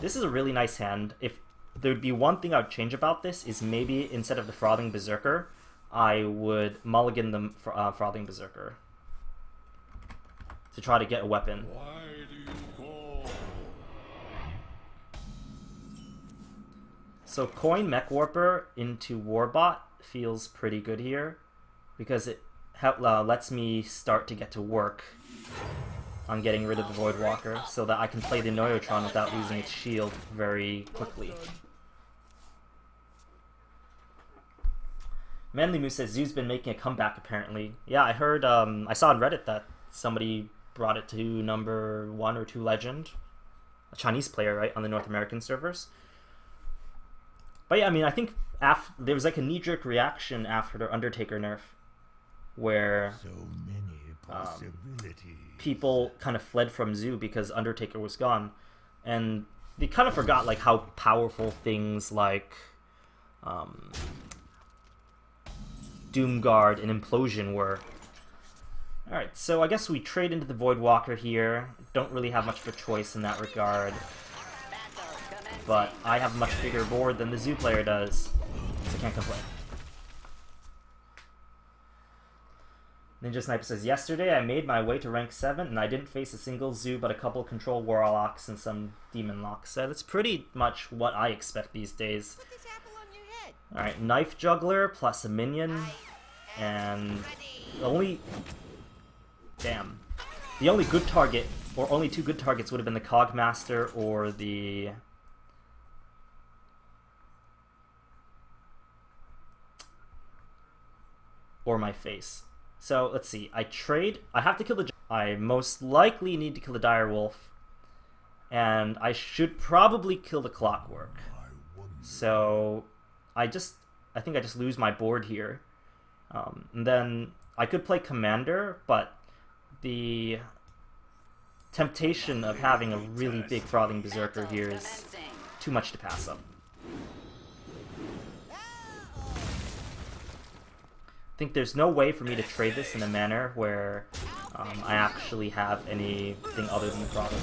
This is a really nice hand. If there'd be one thing I would change about this, is maybe instead of the Frothing Berserker, I would mulligan the Frothing Berserker to try to get a weapon.
Why do you call?
So coin MechWarrior into Warbot feels pretty good here, because it lets me start to get to work on getting rid of the Voidwalker, so that I can play the Noyotron without losing its shield very quickly. Manly Moose says Zoo's been making a comeback apparently. Yeah, I heard, I saw on Reddit that somebody brought it to number 1 or 2 legend. A Chinese player, right, on the North American servers. But yeah, I mean, I think there was like a knee-jerk reaction after their Undertaker nerf, where
So many possibilities.
people kind of fled from Zoo because Undertaker was gone, and they kind of forgot like how powerful things like Doomguard and Implosion were. Alright, so I guess we trade into the Voidwalker here. Don't really have much of a choice in that regard. But I have a much bigger board than the Zoo player does, so I can't complain. Ninja Sniper says, yesterday I made my way to rank 7 and I didn't face a single Zoo but a couple Control Warlocks and some Demon Locks. So that's pretty much what I expect these days.
Put this apple on your head.
Alright, Knife Juggler plus a minion, and the only... Damn. The only good target, or only 2 good targets, would have been the Cogmaster or the... or my face. So, let's see. I have to kill the... I most likely need to kill the Direwolf, and I should probably kill the Clockwork. So, I think I just lose my board here. And then I could play Commander, but the temptation of having a really big Frothing Berserker here is too much to pass up. I think there's no way for me to trade this in a manner where I actually have anything other than the Frothing.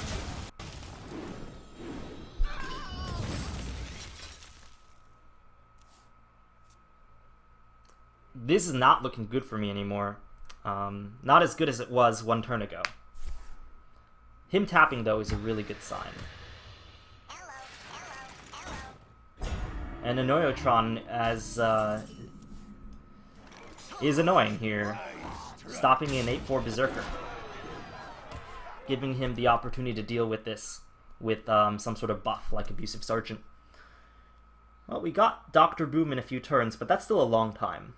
This is not looking good for me anymore. Not as good as it was 1 turn ago. Him tapping, though, is a really good sign. And a Noyotron is annoying here, stopping an 8-4 Berserker, giving him the opportunity to deal with this with some sort of buff, like Abusive Sergeant. Well, we got Dr. Boom in a few turns, but that's still a long time.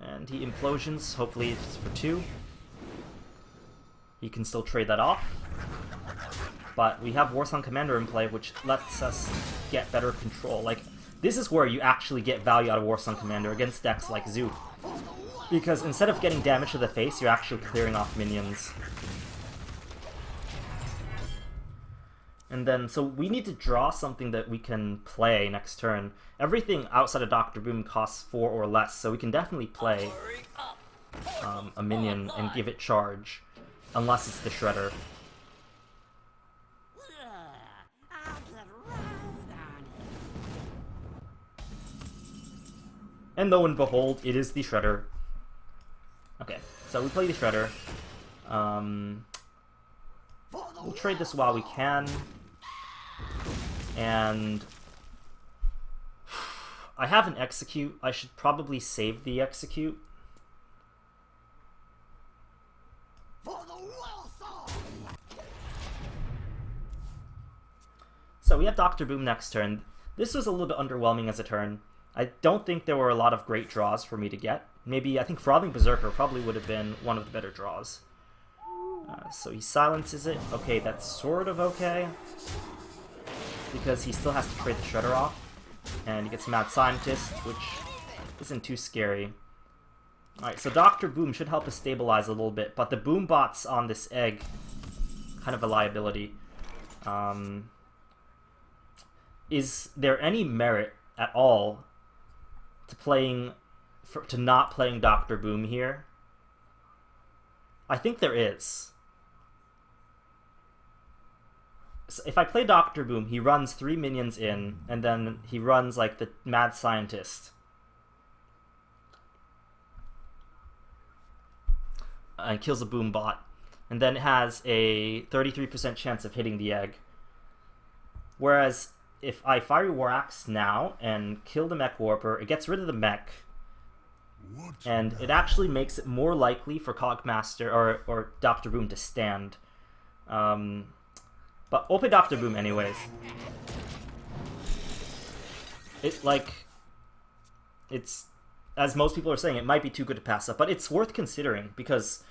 And he implosions, hopefully it's for 2. He can still trade that off. But we have Warsong Commander in play, which lets us get better control. Like, this is where you actually get value out of Warsong Commander against decks like Zoo. Because instead of getting damage to the face, you're actually clearing off minions. And then, so we need to draw something that we can play next turn. Everything outside of Dr. Boom costs 4 or less, so we can definitely play a minion and give it charge. Unless it's the Shredder.
I'll get round on it.
And lo and behold, it is the Shredder. Okay, so we play the Shredder. We'll trade this while we can. And I have an Execute. I should probably save the Execute. So we have Dr. Boom next turn. This was a little bit underwhelming as a turn. I don't think there were a lot of great draws for me to get. Maybe, I think Frothing Berserker probably would have been one of the better draws. So he silences it. Okay, that's sort of okay. Because he still has to trade the Shredder off. And he gets Mad Scientist, which isn't too scary. Alright, so Dr. Boom should help us stabilize a little bit, but the boom bots on this egg, kind of a liability. Is there any merit at all to not playing Dr. Boom here? I think there is. So if I play Dr. Boom, he runs 3 minions in, and then he runs like the Mad Scientist. And kills a boom bot, and then has a 33% chance of hitting the egg. Whereas if I Fiery War Axe now and kill the Mech Warper, it gets rid of the mech, and it actually makes it more likely for Cogmaster or Dr. Boom to stand. But we'll play Dr. Boom anyways. It's as most people are saying, it might be too good to pass up, but it's worth considering because,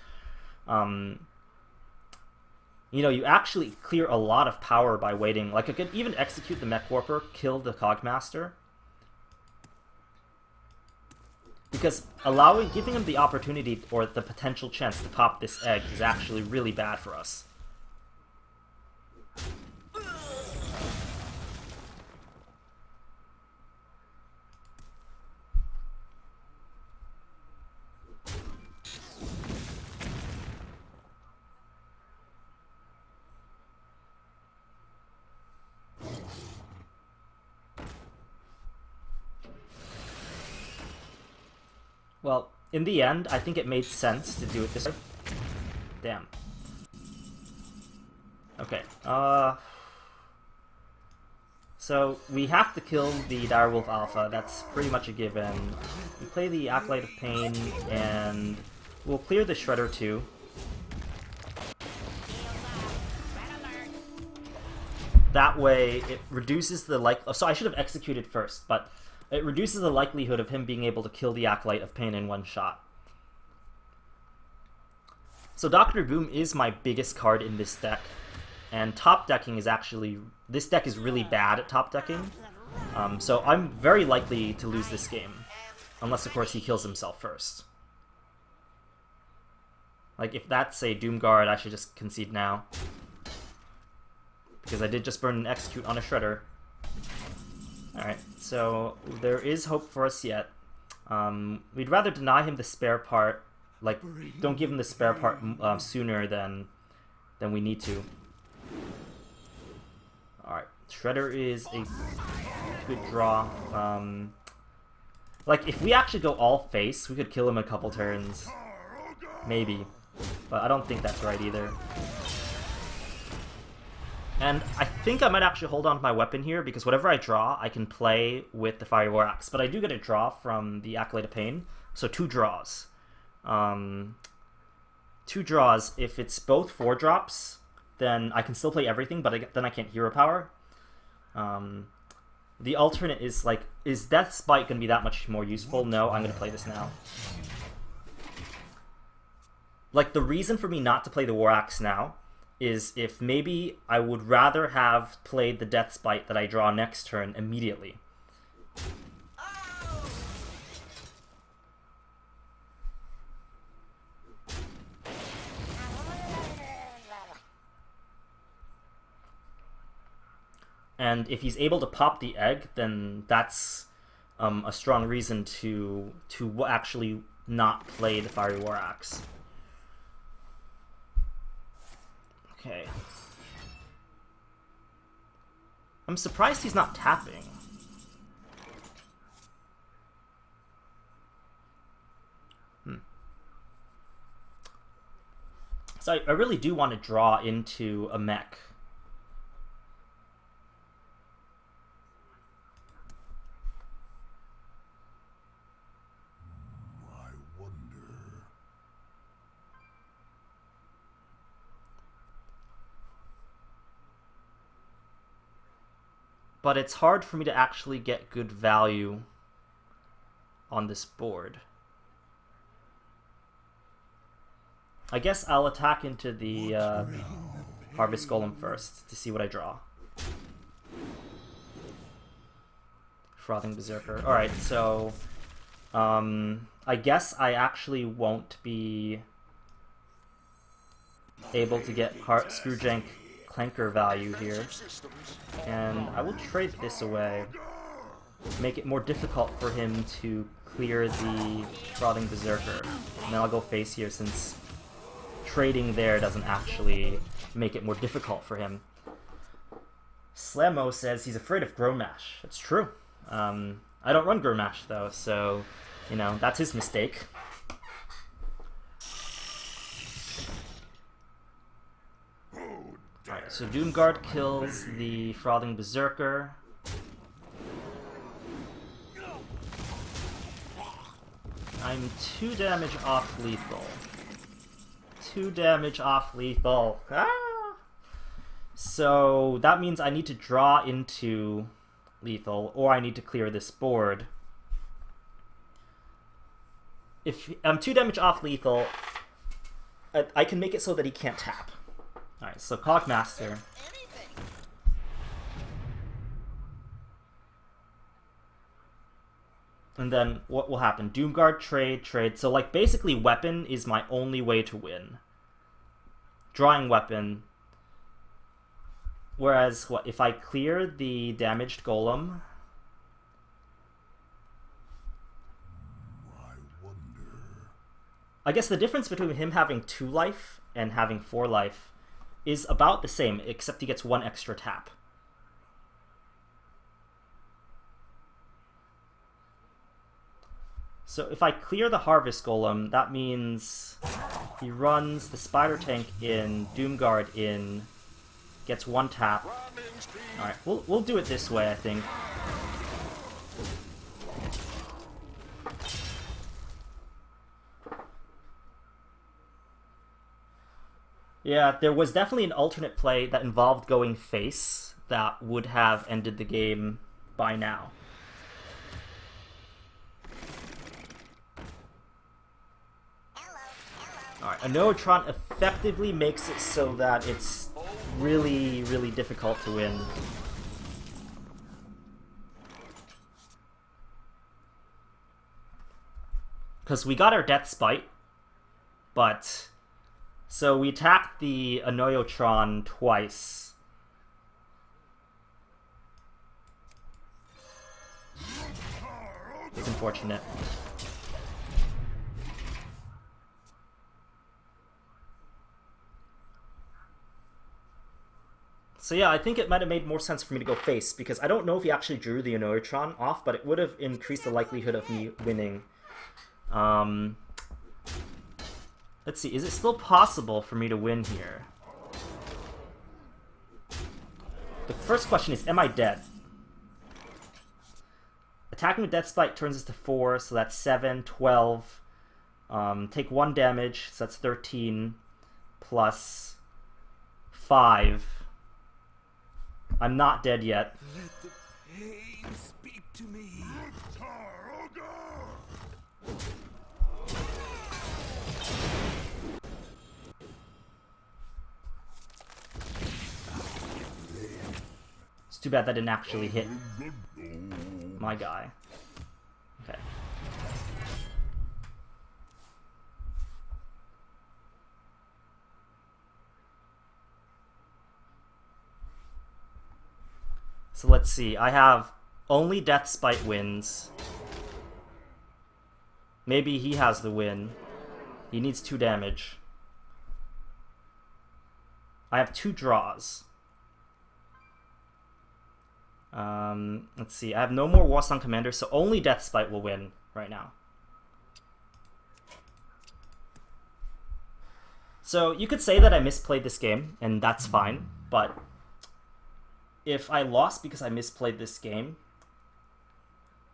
you know, you actually clear a lot of power by waiting. Like, it could even execute the Mech Warper, kill the Cogmaster. Because giving him the opportunity or the potential chance to pop this egg is actually really bad for us. Well, in the end, I think it made sense to do it this way. Damn. Okay, so we have to kill the Direwolf Alpha, that's pretty much a given. We play the Acolyte of Pain, and we'll clear the Shredder too. That way, it reduces the so I should have executed first, but it reduces the likelihood of him being able to kill the Acolyte of Pain in one shot. So Dr. Boom is my biggest card in this deck, and top decking is actually... This deck is really bad at top decking, so I'm very likely to lose this game, unless of course he kills himself first. Like, if that's a Doomguard, I should just concede now. Because I did just burn and execute on a Shredder. Alright, so there is hope for us yet. We'd rather deny him the spare part. Like, don't give him the spare part sooner than we need to. Alright, Shredder is a good draw. Like, if we actually go all face, we could kill him a couple turns. Maybe. But I don't think that's right either. And I think I might actually hold on to my weapon here, because whatever I draw, I can play with the Fiery War Axe. But I do get a draw from the Acolyte of Pain, so 2 draws. 2 draws. If it's both 4 drops, then I can still play everything, but then I can't hero power. The alternate is, like, is Death's Bite going to be that much more useful? No, I'm going to play this now. Like, the reason for me not to play the War Axe now is if maybe I would rather have played the Death's Bite that I draw next turn immediately. And if he's able to pop the egg, then that's a strong reason to actually not play the Fiery War Axe. Okay. I'm surprised he's not tapping. So I really do want to draw into a mech. But it's hard for me to actually get good value on this board. I guess I'll attack into the Harvest Golem first to see what I draw. Frothing Berserker. Alright, so I guess I actually won't be able to get Screwjank Clanker value here. And I will trade this away. Make it more difficult for him to clear the Frothing Berserker. And then I'll go face here since trading there doesn't actually make it more difficult for him. Slammo says he's afraid of Growmash. It's true. I don't run Growmash though, so, you know, that's his mistake. Alright, so Doomguard kills the Frothing Berserker. I'm 2 damage off lethal. 2 damage off lethal. Ah! So that means I need to draw into lethal, or I need to clear this board. If I'm 2 damage off lethal, I can make it so that he can't tap. Alright, so Cogmaster. And then what will happen? Doomguard, trade. So like basically weapon is my only way to win. Drawing weapon. Whereas what if I clear the damaged golem? I guess the difference between him having 2 life and having 4 life is about the same, except he gets 1 extra tap. So if I clear the Harvest Golem, that means he runs the Spider Tank in, Doomguard in, gets 1 tap. Alright, we'll do it this way, I think. Yeah, there was definitely an alternate play that involved going face that would have ended the game by now. Alright, a Nootron effectively makes it so that it's really, really difficult to win. Because we got our Death Spite, but... So we attacked the Anoyotron twice. It's unfortunate. So yeah, I think it might have made more sense for me to go face, because I don't know if he actually drew the Anoyotron off, but it would have increased the likelihood of me winning. Let's see, is it still possible for me to win here? The first question is, am I dead? Attacking with Death Spite turns us to 4, so that's 7, 12. Take 1 damage, so that's 13, plus 5. I'm not dead yet.
Let the pain speak to me.
It's too bad that didn't actually hit my guy. Okay. So let's see, I have only Death Spite wins. Maybe he has the win. He needs 2 damage. I have 2 draws. Let's see, I have no more Warsong Commander, so only Death Spite will win right now. So you could say that I misplayed this game, and that's fine, but if I lost because I misplayed this game,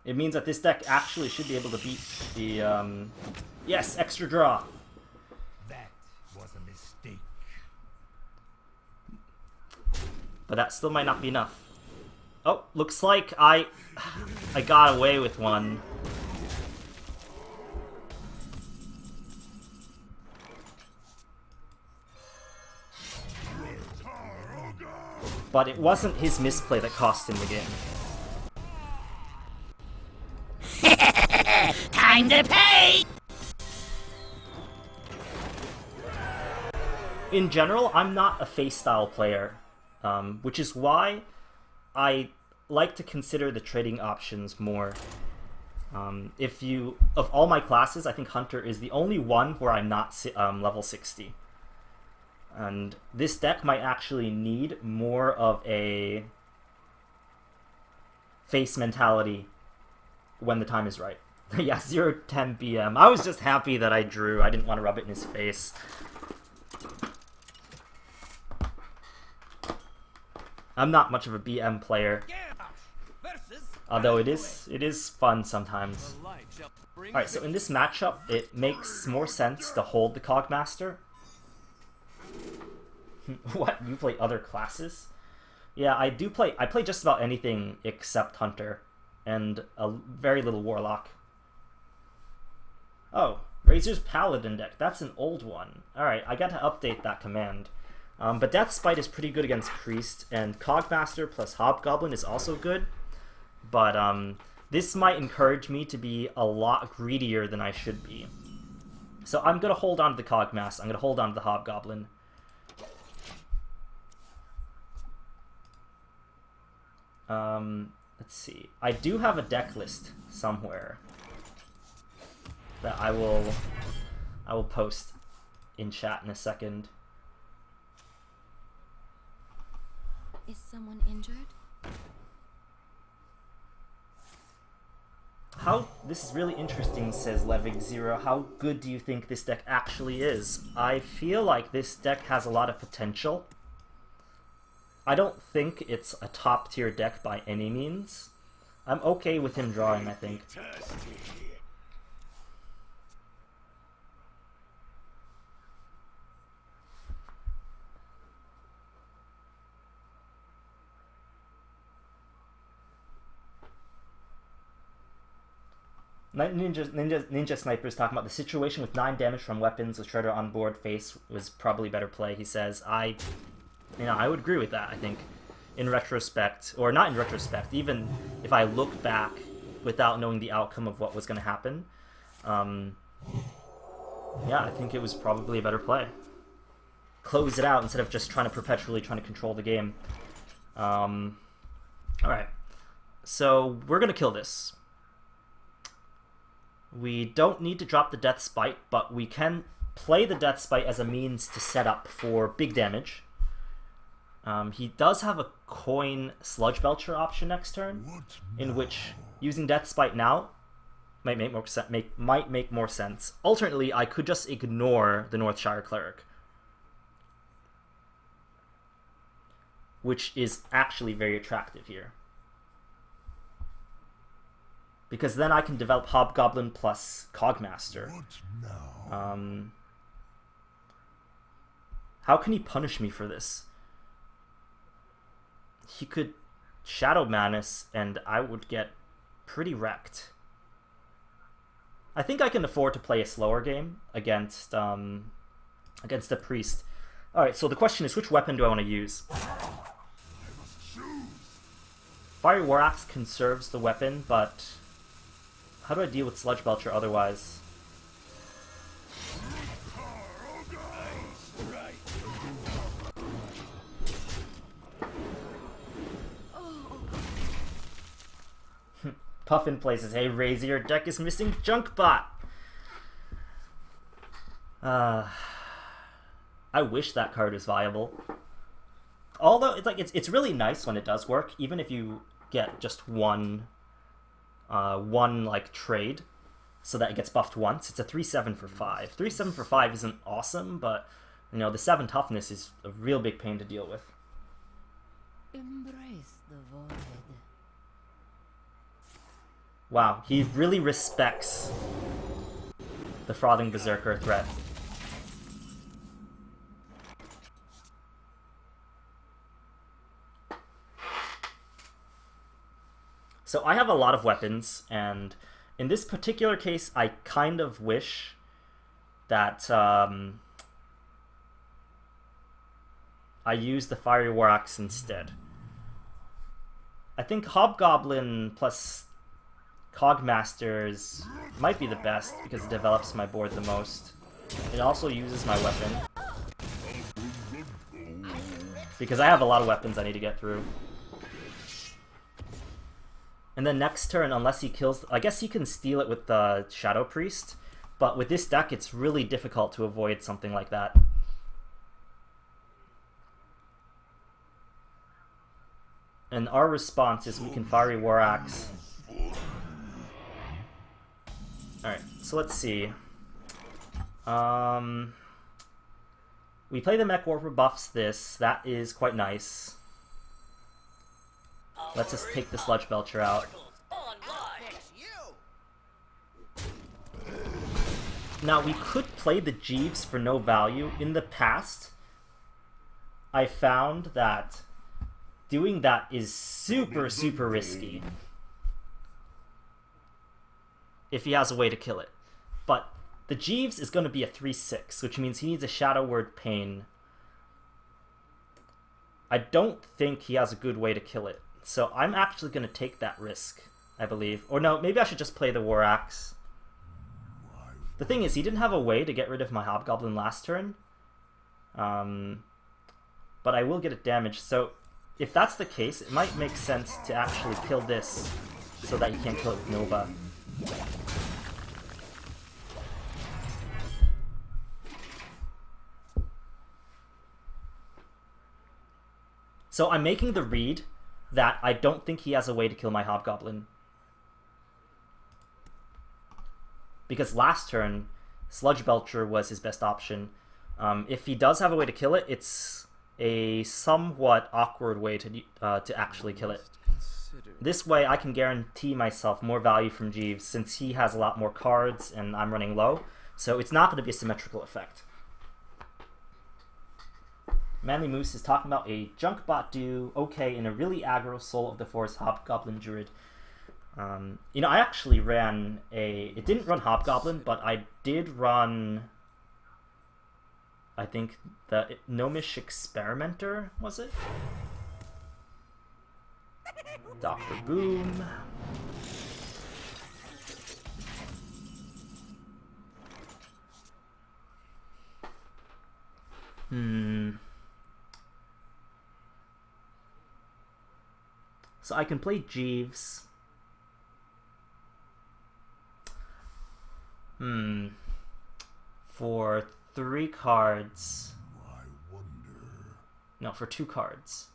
it means that this deck actually should be able to beat the, yes, extra draw.
That was a mistake.
But that still might not be enough. Oh, looks like I got away with one. But it wasn't his misplay that cost him the game.
Time to pay!
In general, I'm not a face style player, which is why I like to consider the trading options more. Of all my classes, I think Hunter is the only one where I'm not level 60. And this deck might actually need more of a face mentality when the time is right. Yeah, 0-10 BM. I was just happy that I drew. I didn't want to rub it in his face. I'm not much of a BM player, although it is fun sometimes. Alright, so in this matchup, it makes more sense to hold the Cogmaster. What? You play other classes? Yeah, I play just about anything except Hunter, and a very little Warlock. Oh, Razor's Paladin deck. That's an old one. Alright, I got to update that command. But Death Spite is pretty good against Priest, and Cogmaster plus Hobgoblin is also good. But this might encourage me to be a lot greedier than I should be. So I'm going to hold on to the Cogmaster. I'm going to hold on to the Hobgoblin. Let's see. I do have a deck list somewhere that I will post in chat in a second.
Is someone injured?
This is really interesting, says Levig0. How good do you think this deck actually is? I feel like this deck has a lot of potential. I don't think it's a top tier deck by any means. I'm okay with him drawing, I think. Ninja Sniper's talking about the situation with 9 damage from weapons with Shredder on board face was probably better play, he says. I would agree with that, I think. In retrospect, or not in retrospect, even if I look back without knowing the outcome of what was going to happen, yeah, I think it was probably a better play. Close it out instead of just perpetually trying to control the game. Alright, so we're going to kill this. We don't need to drop the Death Spite, but we can play the Death Spite as a means to set up for big damage. He does have a coin Sludge Belcher option next turn, in which using Death Spite now might make more sense. Alternately, I could just ignore the Northshire Cleric, which is actually very attractive here. Because then I can develop Hobgoblin plus Cogmaster. How can he punish me for this? He could Shadow Madness, and I would get pretty wrecked. I think I can afford to play a slower game against the Priest. Alright, so the question is, which weapon do I want to use? Fiery War Axe conserves the weapon, but how do I deal with Sludge Belcher otherwise? Puffin places, hey Razor, your deck is missing Junkbot! I wish that card was viable. Although it's really nice when it does work, even if you get just one trade, so that it gets buffed once. It's a 3/7 for 5. 3/7 for 5 isn't awesome, but the 7 toughness is a real big pain to deal with.
Embrace the void.
Wow, he really respects the Frothing Berserker threat. So I have a lot of weapons, and in this particular case, I kind of wish that I used the Fiery War Axe instead. I think Hobgoblin plus Cogmasters might be the best because it develops my board the most. It also uses my weapon. Because I have a lot of weapons I need to get through. And then next turn, unless he kills... I guess he can steal it with the Shadow Priest. But with this deck, it's really difficult to avoid something like that. And our response is we can Fiery War Axe. Alright, so let's see. We play the MechWarrior buffs this. That is quite nice. Let's just take the Sludge Belcher out. Now, we could play the Jeeves for no value. In the past, I found that doing that is super risky if he has a way to kill it. But the Jeeves is going to be a 3/6, which means he needs a Shadow Word Pain. I don't think he has a good way to kill it. So I'm actually going to take that risk, I believe. Or no, maybe I should just play the War Axe. The thing is, he didn't have a way to get rid of my Hobgoblin last turn. But I will get it damaged, so if that's the case, it might make sense to actually kill this so that you can't kill it with Nova. So I'm making the read that I don't think he has a way to kill my Hobgoblin. Because last turn, Sludge Belcher was his best option. If he does have a way to kill it, it's a somewhat awkward way to actually kill it. This way I can guarantee myself more value from Jeeves since he has a lot more cards and I'm running low, so it's not going to be a symmetrical effect. Manly Moose is talking about a junk bot do okay in a really aggro Soul of the Forest Hobgoblin Druid. You know, I actually ran a... It didn't run Hobgoblin, but I did run... I think the Gnomish Experimenter, was it? Dr. Boom. So I can play Jeeves. For 3 cards.
I wonder.
No, for 2 cards.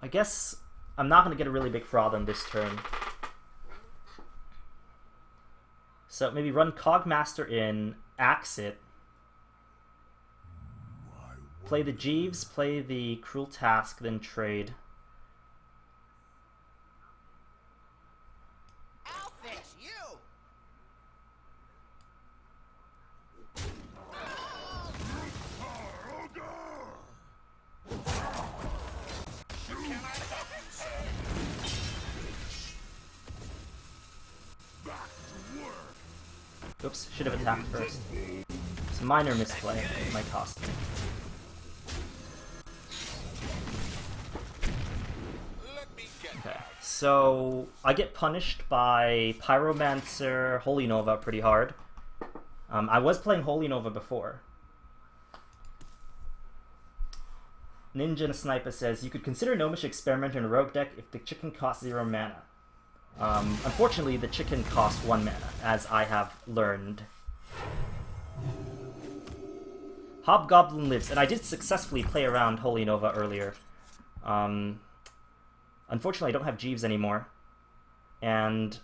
I guess I'm not going to get a really big fraud on this turn. So maybe run Cogmaster in, axe it. Play the Jeeves, play the Cruel Task, then trade.
I'll fix you. Can I help you, sir?
Oops, should have attacked first. It's a minor misplay. It might cost me. Okay, so I get punished by Pyromancer, Holy Nova pretty hard. I was playing Holy Nova before. Ninja and Sniper says, you could consider Gnomish Experimenter in a rogue deck if the chicken costs 0 mana. Unfortunately, the chicken costs 1 mana, as I have learned. Hobgoblin lives, and I did successfully play around Holy Nova earlier. Unfortunately, I don't have Jeeves anymore, and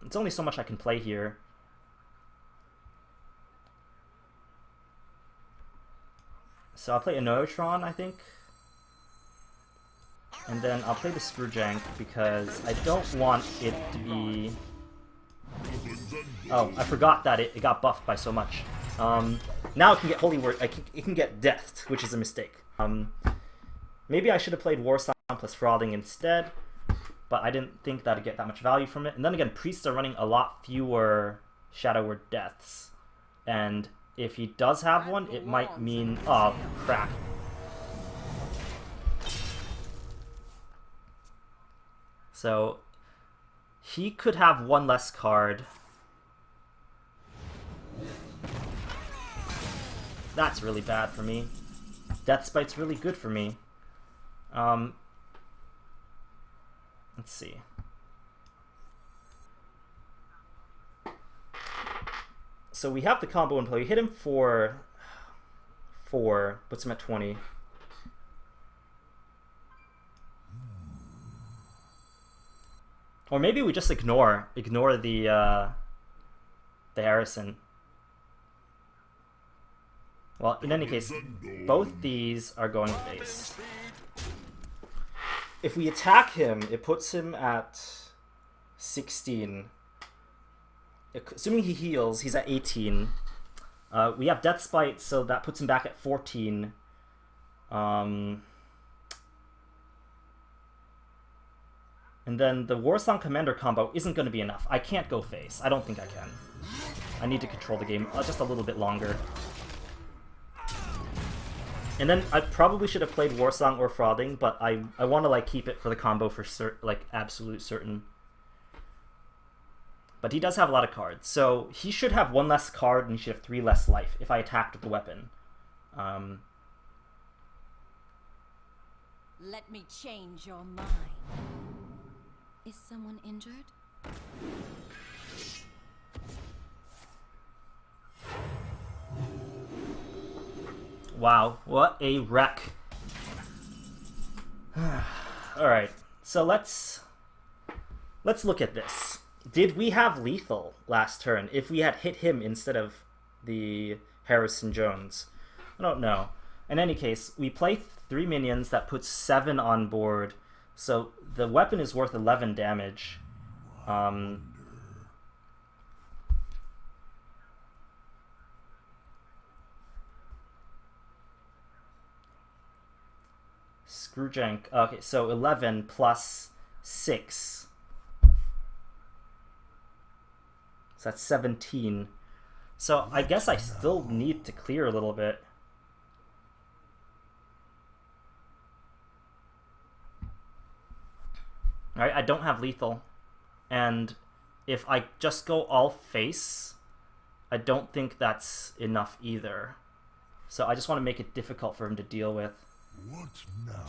it's only so much I can play here. So I'll play a Neutron, I think. And then I'll play the Screwjank because I don't want it to be... Oh, I forgot that it got buffed by so much. Now it can get Holy Word, it can get Deathed, which is a mistake. Maybe I should have played War Sound plus Frauding instead, but I didn't think that I'd get that much value from it. And then again, Priests are running a lot fewer Shadow Word Deaths. And if he does have one, it might mean... Oh, crap. So he could have one less card. That's really bad for me. Death Spite's really good for me. Let's see. So we have the combo in play. We hit him for 4, puts him at 20. Or maybe we just ignore the Harrison. Well, in any case, both these are going face. If we attack him, it puts him at 16. Assuming he heals, he's at 18. We have Death Spite, so that puts him back at 14. And then the Warsong Commander combo isn't going to be enough. I can't go face. I don't think I can. I need to control the game just a little bit longer. And then I probably should have played Warsong or Frothing, but I want to like keep it for the combo for absolute certain. But he does have a lot of cards, so he should have 1 less card and he should have 3 less life if I attacked with the weapon.
Let me change your mind. Is someone injured?
Wow, what a wreck. Alright, so let's look at this. Did we have lethal last turn if we had hit him instead of the Harrison Jones? I don't know. In any case, we play 3 minions, that puts 7 on board. So the weapon is worth 11 damage. Screwjank. Okay, so 11 plus 6. So that's 17. So I guess I still need to clear a little bit. Alright, I don't have lethal. And if I just go all face, I don't think that's enough either. So I just want to make it difficult for him to deal with.
What now?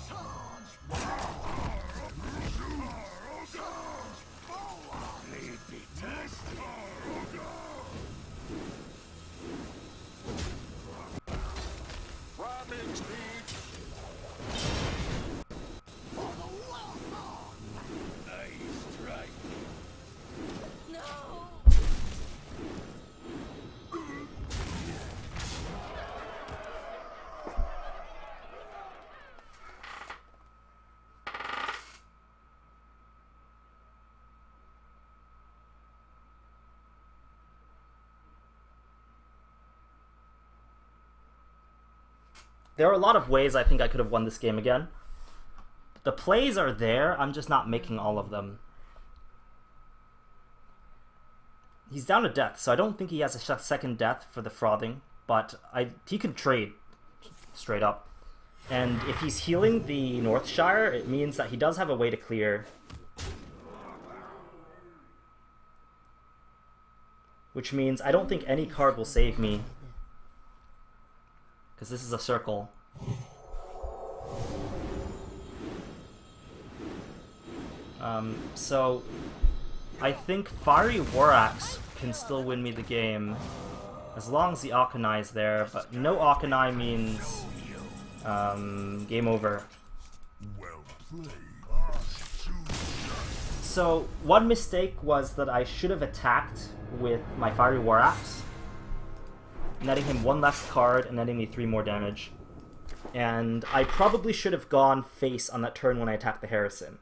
There are a lot of ways I think I could have won this game again. The plays are there, I'm just not making all of them. He's down to death, so I don't think he has a second death for the Frothing, but he can trade straight up. And if he's healing the Northshire, it means that he does have a way to clear. Which means I don't think any card will save me. Because this is a circle. So I think Fiery War Axe can still win me the game as long as the Akanai is there, but no Akanai means game over. So one mistake was that I should have attacked with my Fiery War Axe, netting him 1 less card and netting me 3 more damage. And I probably should have gone face on that turn when I attacked the Harrison.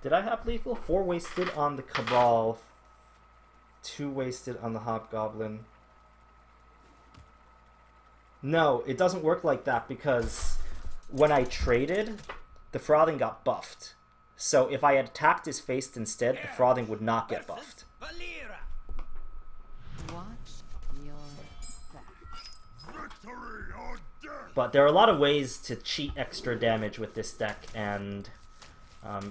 Did I have lethal? 4 wasted on the Cabal, 2 wasted on the Hobgoblin. No, it doesn't work like that because when I traded, the Frothing got buffed. So if I had attacked his face instead, the Frothing would not get buffed. But there are a lot of ways to cheat extra damage with this deck, and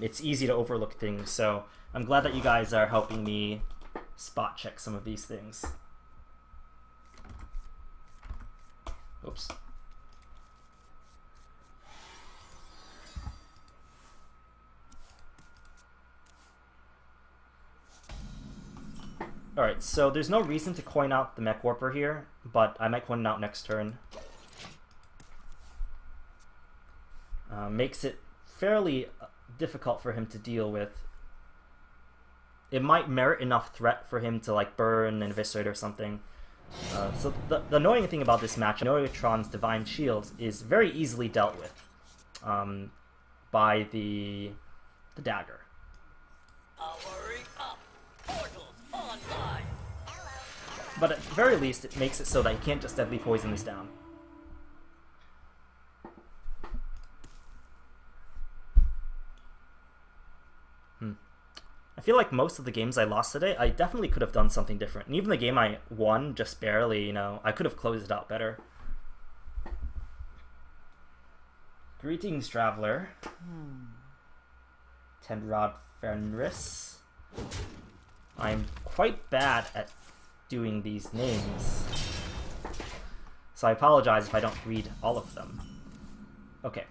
it's easy to overlook things, so I'm glad that you guys are helping me spot check some of these things. Oops. Alright, so there's no reason to coin out the MechWarrior here, but I might coin it out next turn. Makes it fairly difficult for him to deal with. It might merit enough threat for him to like burn and eviscerate or something. So the annoying thing about this match, Noitron's Divine Shield is very easily dealt with by the dagger.
Powering up. Portals online.
But at the very least, it makes it so that he can't just deadly poison this down. I feel like most of the games I lost today, I definitely could have done something different. And even the game I won, just barely, you know, I could have closed it out better. Greetings, Traveler. Tenrod Fenris. I'm quite bad at doing these names, so I apologize if I don't read all of them. Okay.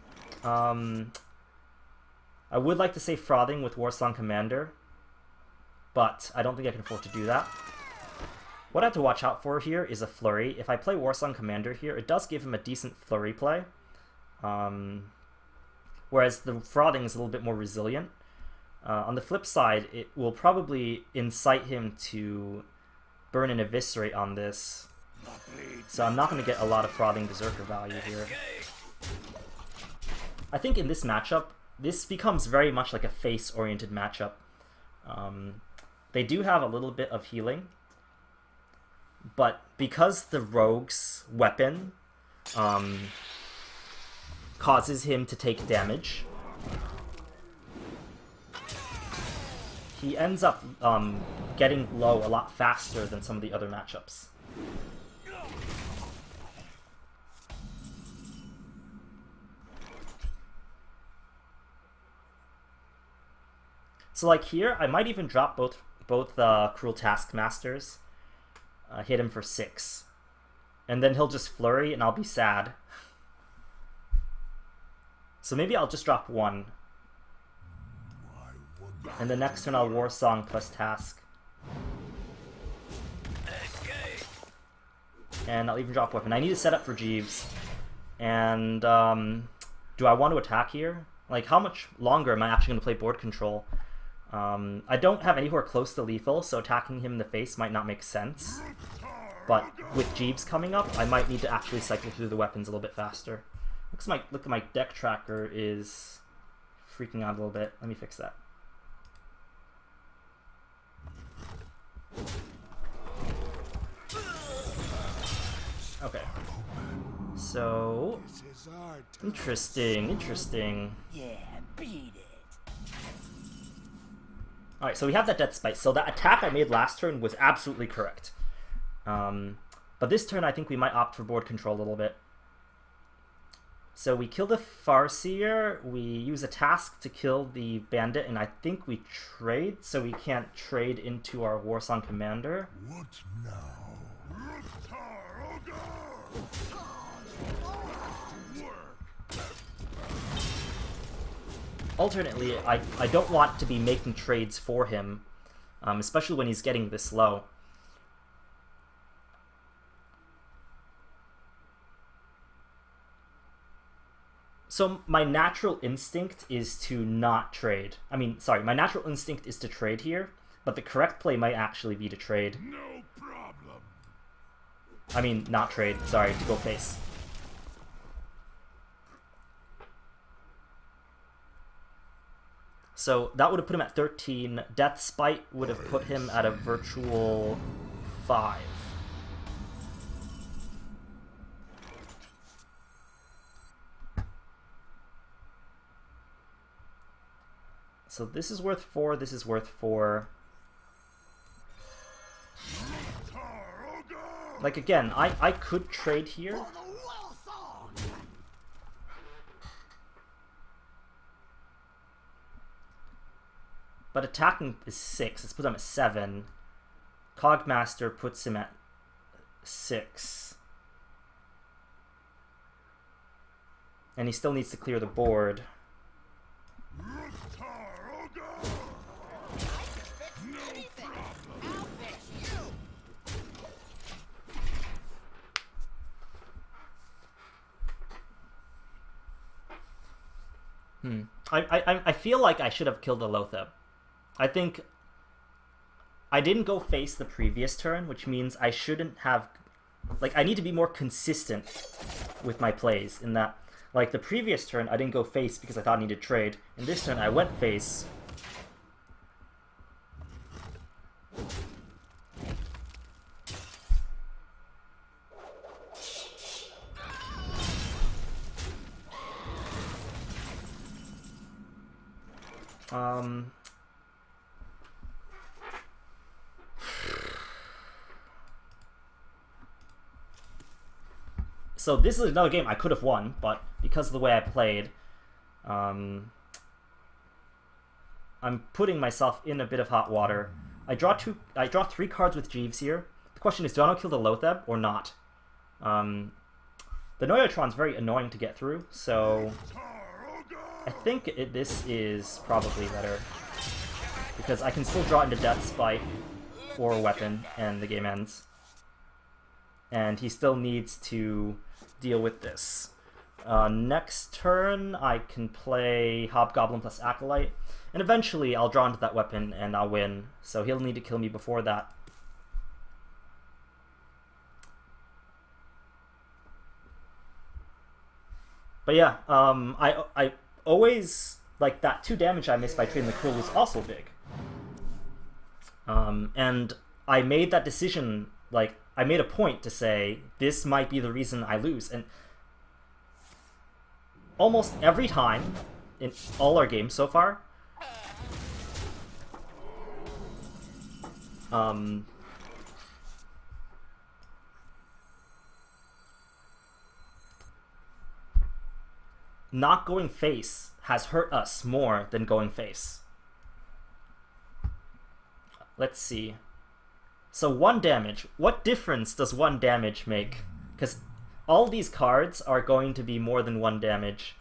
I would like to say Frothing with Warsong Commander, but I don't think I can afford to do that. What I have to watch out for here is a Flurry. If I play Warsong Commander here, it does give him a decent Flurry play, whereas the Frothing is a little bit more resilient. On the flip side, it will probably incite him to burn and eviscerate on this, so I'm not going to get a lot of Frothing Berserker value here. I think in this matchup, this becomes very much like a face-oriented matchup. They do have a little bit of healing, but because the rogue's weapon causes him to take damage, he ends up getting low a lot faster than some of the other matchups. So like here, I might even drop both Cruel Taskmasters, hit him for 6, and then he'll just Flurry and I'll be sad. So maybe I'll just drop 1. And the next turn I'll Warsong plus Task. And I'll even drop Weapon. I need to set up for Jeeves. And do I want to attack here? Like, how much longer am I actually going to play board control? I don't have anywhere close to lethal, so attacking him in the face might not make sense. But with Jeeves coming up, I might need to actually cycle through the weapons a little bit faster. Look at my deck tracker is freaking out a little bit. Let me fix that. Okay. So interesting.
Yeah, beat it.
Alright, so we have that Death Spite. So that attack I made last turn was absolutely correct. But this turn I think we might opt for board control a little bit. So we kill the Farseer, we use a task to kill the Bandit, and I think we trade, so we can't trade into our Warsong Commander.
What now?
Alternately, I don't want to be making trades for him, especially when he's getting this low. So my natural instinct is to not trade. My natural instinct is to trade here, but the correct play might actually be to trade.
No problem.
Not trade, sorry, to go face. So that would have put him at 13. Death Spite would have put him at a virtual 5. So this is worth 4, this is worth 4. Like again, I could trade here. But attacking is 6. Let's put him at 7. Cogmaster puts him at 6. And he still needs to clear the board.
I can fix anything. I'll fix you.
I feel like I should have killed the Lotheb. I think I didn't go face the previous turn, which means I shouldn't have... Like, I need to be more consistent with my plays in that, like, the previous turn I didn't go face because I thought I needed trade. In this turn I went face. So this is another game I could have won, but because of the way I played, I'm putting myself in a bit of hot water. I draw 3 cards with Jeeves here. The question is, do I want to kill the Lotheb or not? The Noyotron's very annoying to get through, so I think this is probably better. Because I can still draw into Death Spite or Weapon, and the game ends. And he still needs to deal with this. Next turn, I can play Hobgoblin plus Acolyte, and eventually I'll draw into that weapon and I'll win. So he'll need to kill me before that. But yeah, I always, like, that 2 damage I missed by trading the Krill was also big. And I made that decision, like, I made a point to say, this might be the reason I lose. And almost every time in all our games so far, not going face has hurt us more than going face. Let's see. So 1 damage. What difference does 1 damage make? Because all these cards are going to be more than 1 damage.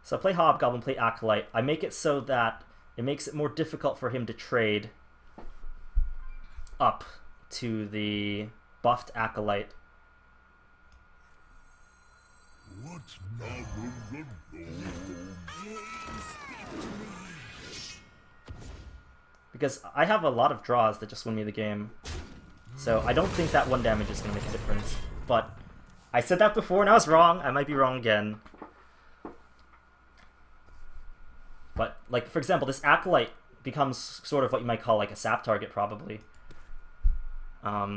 So I play Hobgoblin, play Acolyte. I make it so that it makes it more difficult for him to trade up to the buffed Acolyte.
What's
Because I have a lot of draws that just win me the game. So I don't think that 1 damage is going to make a difference. But I said that before and I was wrong. I might be wrong again. But, like, for example, this Acolyte becomes sort of what you might call, like, a sap target, probably. But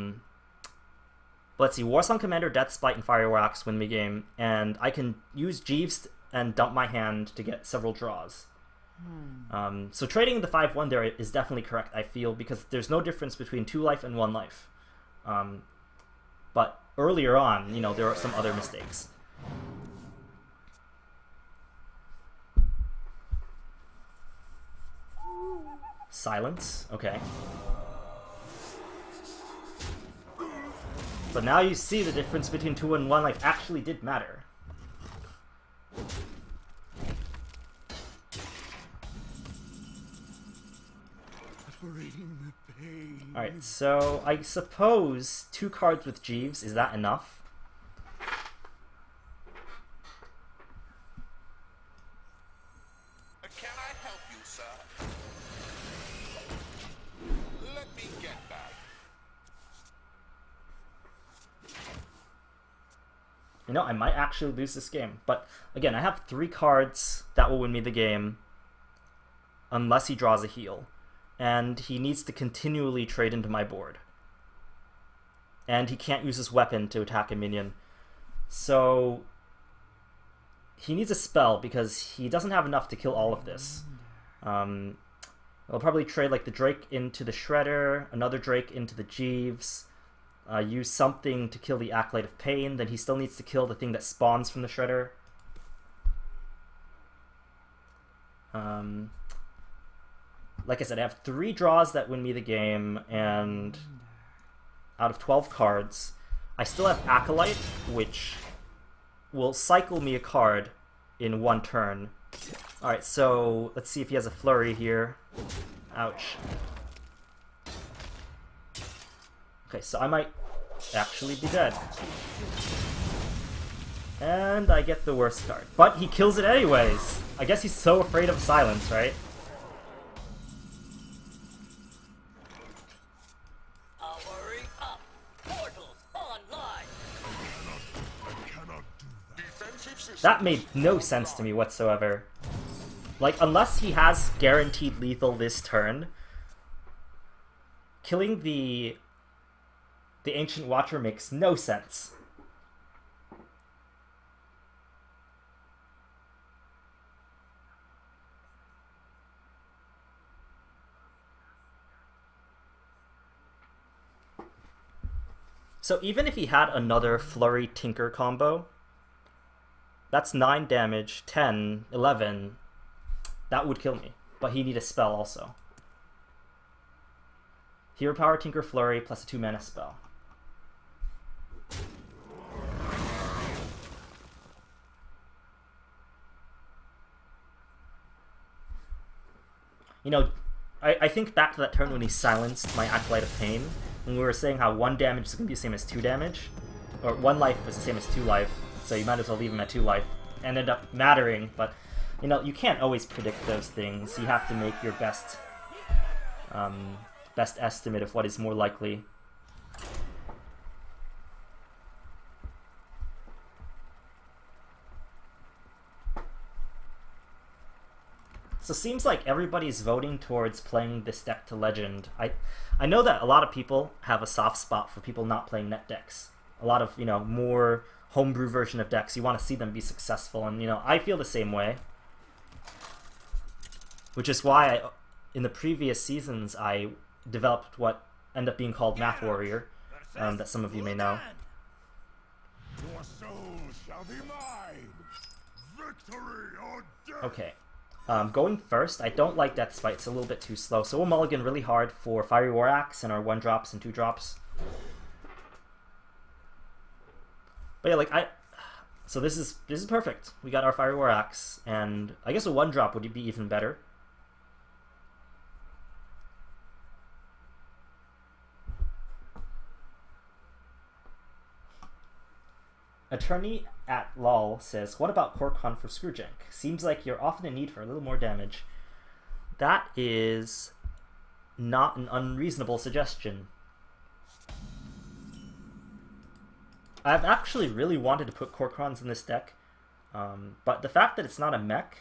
let's see. Warsong Commander, Death Spite, and Fire Wax win me game. And I can use Jeeves and dump my hand to get several draws. So trading the 5-1 there is definitely correct, I feel, because there's no difference between 2 life and 1 life. But earlier on, you know, there are some other mistakes. Silence, okay. But now you see the difference between 2 and 1 life actually did matter. Alright, so I suppose 2 cards with Jeeves, is that enough?
Can I help you, sir? Let me get back.
You know, I might actually lose this game. But again, I have 3 cards that will win me the game unless he draws a heal. And he needs to continually trade into my board. And he can't use his weapon to attack a minion. So he needs a spell because he doesn't have enough to kill all of this. I'll probably trade like the Drake into the Shredder, another Drake into the Jeeves, use something to kill the Acolyte of Pain, then he still needs to kill the thing that spawns from the Shredder. Like I said, I have 3 draws that win me the game, and out of 12 cards, I still have Acolyte, which will cycle me a card in 1 turn. Alright, so let's see if he has a flurry here. Ouch. Okay, so I might actually be dead. And I get the worst card. But he kills it anyways! I guess he's so afraid of silence, right?
Powering up. Portals online.
That made no sense to me whatsoever. Like, unless he has guaranteed lethal this turn, killing the Ancient Watcher makes no sense. So even if he had another Flurry Tinker combo, that's 9 damage, 10, 11, that would kill me. But he need a spell also. Hero Power, Tinker, Flurry, plus a 2 mana spell. You know, I think back to that turn when he silenced my Acolyte of Pain, when we were saying how 1 damage is going to be the same as 2 damage, or 1 life is the same as 2 life, so you might as well leave him at 2 life. Ended up mattering, but, you know, you can't always predict those things. You have to make your best estimate of what is more likely. So seems like everybody's voting towards playing this deck to Legend. I know that a lot of people have a soft spot for people not playing net decks. A lot of, you know, more homebrew version of decks, you want to see them be successful, and, you know, I feel the same way. Which is why in the previous seasons I developed what ended up being called MechWarrior, that some of you may know.
Your soul shall be mine. Victory or death.
Okay. Going first, I don't like Death Spite, it's a little bit too slow, so we'll mulligan really hard for Fiery War Axe and our 1-drops and 2-drops. But yeah, like, so this is perfect. We got our Fiery War Axe, and I guess a 1-drop would be even better. Attorney at LOL says, what about Korkon for Screwjank? Seems like you're often in need for a little more damage. That is not an unreasonable suggestion. I've actually really wanted to put Korkons in this deck, but the fact that it's not a mech,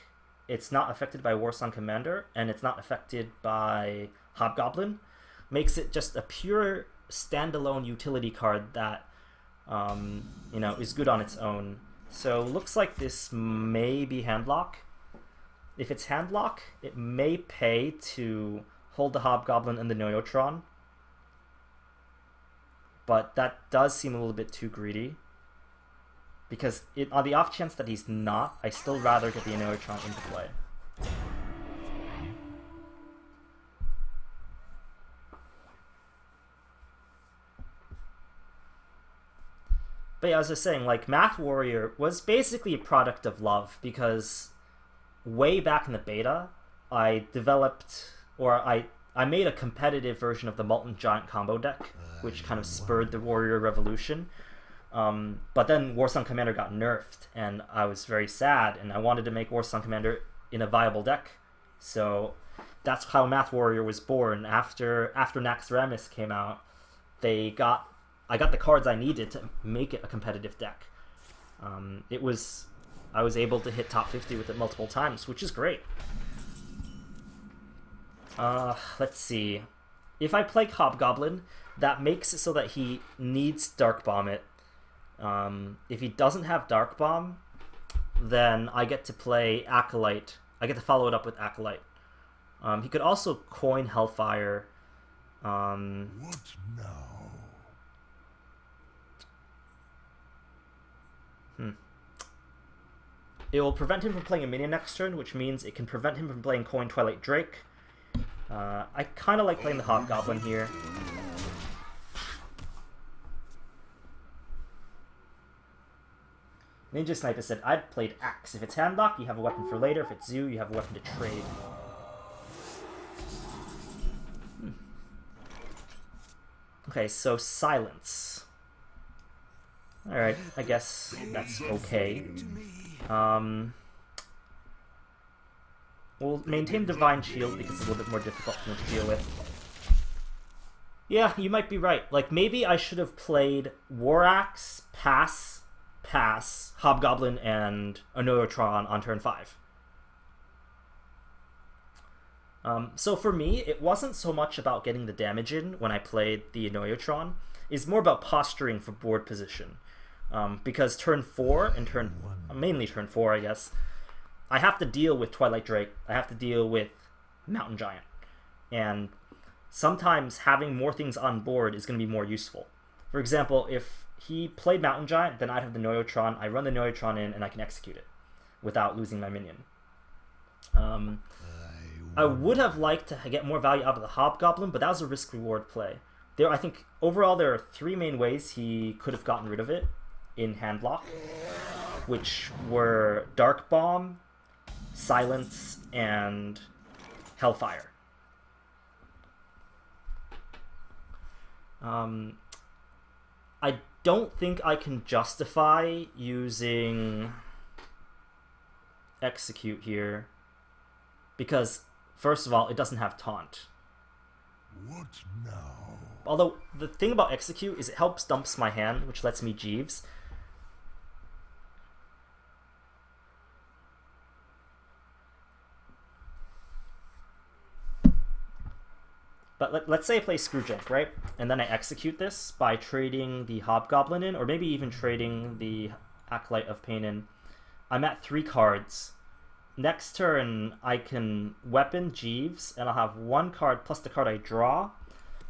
it's not affected by Warsong Commander, and it's not affected by Hobgoblin, makes it just a pure standalone utility card that you know, is good on its own. So looks like this may be handlock. If it's handlock, it may pay to hold the Hobgoblin and the Noyotron. But that does seem a little bit too greedy. Because on the off chance that he's not, I still rather get the Noyotron into play. But yeah, as I was saying, like, MechWarrior was basically a product of love, because way back in the beta, I developed, or I made a competitive version of the Molten Giant combo deck, which kind of spurred the Warrior Revolution. But then Warsong Commander got nerfed, and I was very sad, and I wanted to make Warsong Commander in a viable deck. So that's how MechWarrior was born. After Naxxramas came out, I got the cards I needed to make it a competitive deck. I was able to hit top 50 with it multiple times, which is great. Let's see. If I play Hobgoblin, that makes it so that he needs Dark Bomb it. If he doesn't have Dark Bomb, then I get to play Acolyte. I get to follow it up with Acolyte. He could also coin Hellfire.
What now?
it will prevent him from playing a minion next turn, which means it can prevent him from playing Coin Twilight Drake. I kind of like playing the Hobgoblin here. Ninja Sniper said, I'd played Axe. If it's handlock, you have a weapon for later. If it's Zoo, you have a weapon to trade. Okay, so Silence. Alright, I guess that's okay. We'll maintain Divine Shield because it's a little bit more difficult for them to deal with. Yeah, you might be right. Like, maybe I should have played War Axe, Pass, Hobgoblin, and Anoyotron on turn 5. So for me, it wasn't so much about getting the damage in when I played the Anoyotron. It's more about posturing for board position. Because turn 4 and mainly turn 4, I guess, I have to deal with Twilight Drake. I have to deal with Mountain Giant. And sometimes having more things on board is going to be more useful. For example, if he played Mountain Giant, then I'd have the Noyotron. I run the Noyotron in, and I can execute it without losing my minion. I would have liked to get more value out of the Hobgoblin, but that was a risk-reward play. I think overall there are 3 main ways he could have gotten rid of it in handlock, which were Dark Bomb, Silence, and Hellfire. I don't think I can justify using Execute here because, first of all, it doesn't have Taunt.
What now?
Although, the thing about Execute is it helps dumps my hand, which lets me Jeeves. But let's say I play Screwjunk, right? And then I execute this by trading the Hobgoblin in, or maybe even trading the Acolyte of Pain in. I'm at 3 cards. Next turn, I can weapon Jeeves, and I'll have 1 card plus the card I draw.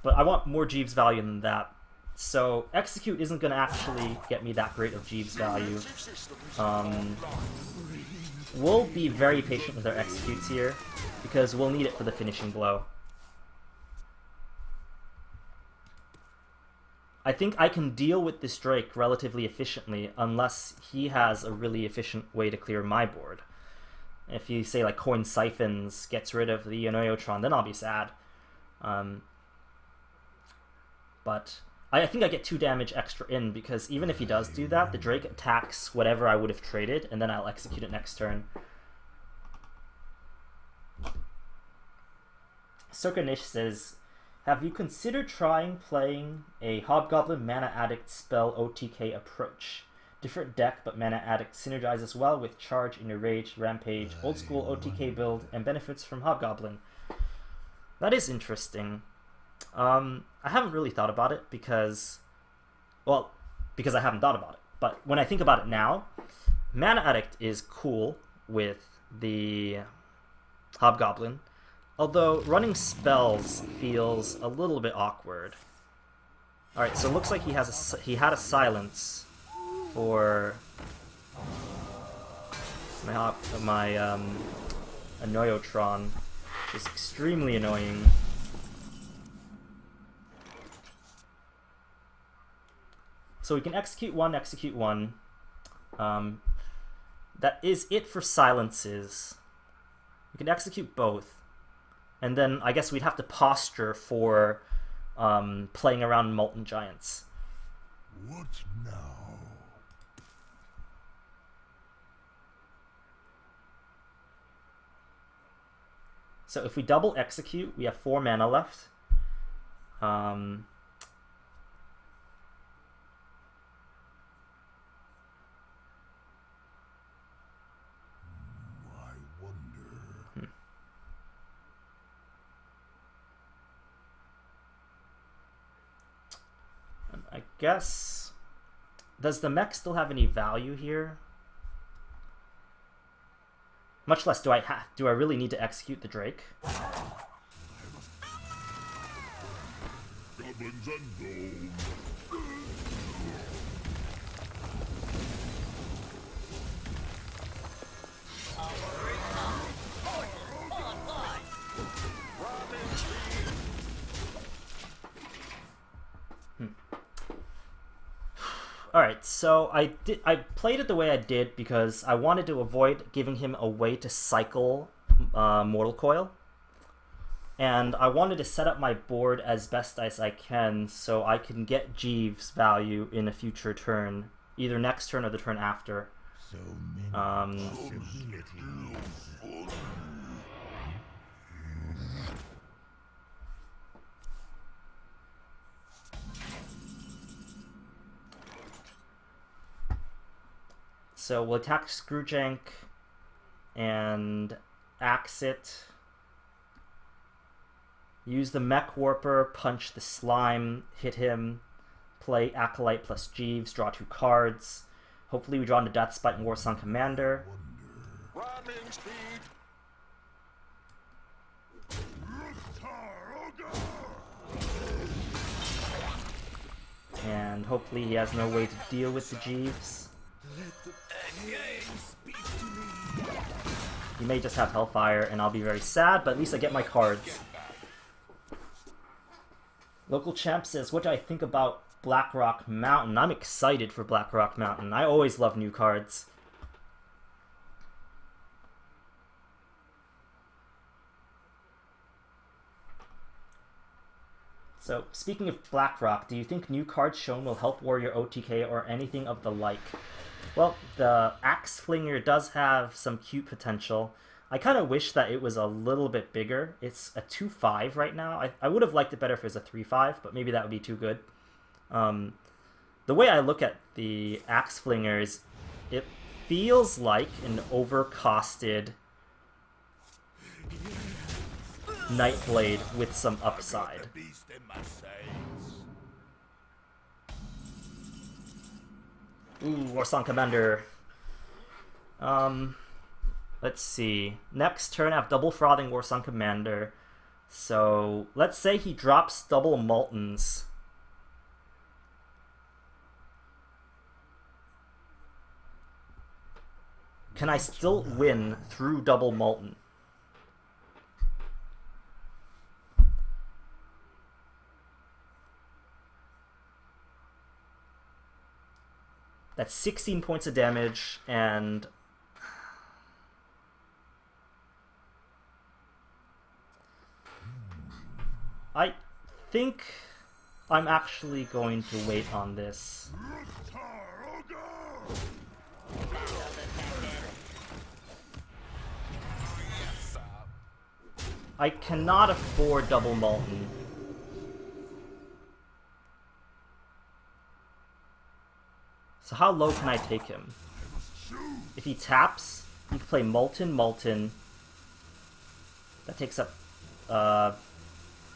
But I want more Jeeves value than that. So Execute isn't going to actually get me that great of Jeeves value. We'll be very patient with our Executes here, because we'll need it for the finishing blow. I think I can deal with this Drake relatively efficiently unless he has a really efficient way to clear my board. If you say like Coin Siphons gets rid of the Anoyotron, then I'll be sad. But I think I get 2 damage extra in because even if he does do that, the Drake attacks whatever I would have traded and then I'll execute it next turn. Circanish says, have you considered trying playing a Hobgoblin Mana Addict spell OTK approach? Different deck, but Mana Addict synergizes well with Charge, Inner Rage, Rampage, old school OTK build, and benefits from Hobgoblin. That is interesting. I haven't really thought about it because I haven't thought about it. But when I think about it now, Mana Addict is cool with the Hobgoblin. Although running spells feels a little bit awkward. Alright, so it looks like he had a silence for my Anoyotron, which is extremely annoying. So we can execute one. That is it for silences. We can execute both. And then I guess we'd have to posture for playing around Molten Giants.
What now?
So if we double execute, we have 4 mana left. I wonder. I guess, does the mech still have any value here? Much less do I really need to execute the Drake?
Goblins and gnomes.
Powering up. Portals online.
Alright, so I played it the way I did because I wanted to avoid giving him a way to cycle Mortal Coil. And I wanted to set up my board as best as I can so I can get Jeeves' value in a future turn, either next turn or the turn after.
So many possibilities.
So we'll attack Screwjank and axe it. Use the Mech Warper, punch the slime, hit him, play Acolyte plus Jeeves, draw 2 cards. Hopefully we draw into Deathspite and Warsong Commander.
Ramming speed.
And hopefully he has no way to deal with the Jeeves.
Let the pain speak to me.
He may just have Hellfire and I'll be very sad, but at least I get my cards. Local Champ says, what do I think about Blackrock Mountain? I'm excited for Blackrock Mountain. I always love new cards. So, speaking of Blackrock, do you think new cards shown will help Warrior OTK or anything of the like? Well, the Axe Flinger does have some cute potential. I kind of wish that it was a little bit bigger. It's a 2/5 right now. I would have liked it better if it was a 3/5, but maybe that would be too good. The way I look at the Axe Flinger is it feels like an overcosted Nightblade with some upside. Ooh, Warsong Commander. Let's see. Next turn I have double Frothing Warsong Commander. So, let's say he drops double Moltons. Can I still win through double Molten? That's 16 points of damage, and I think I'm actually going to wait on this. I cannot afford double Molten. So how low can I take him? If he taps, he can play Molten, Molten. That takes up...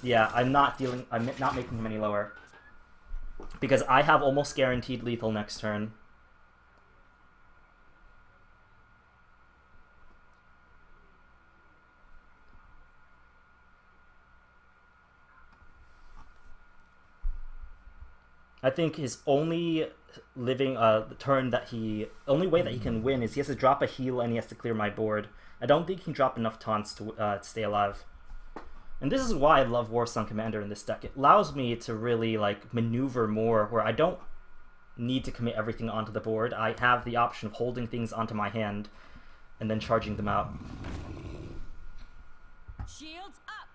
yeah, I'm not making him any lower. Because I have almost guaranteed lethal next turn. I think his only turn that only way that he can win is he has to drop a heal and he has to clear my board. I don't think he can drop enough taunts to stay alive. And this is why I love Warsong Commander in this deck. It allows me to really like maneuver more where I don't need to commit everything onto the board. I have the option of holding things onto my hand and then charging them out.
Shields up.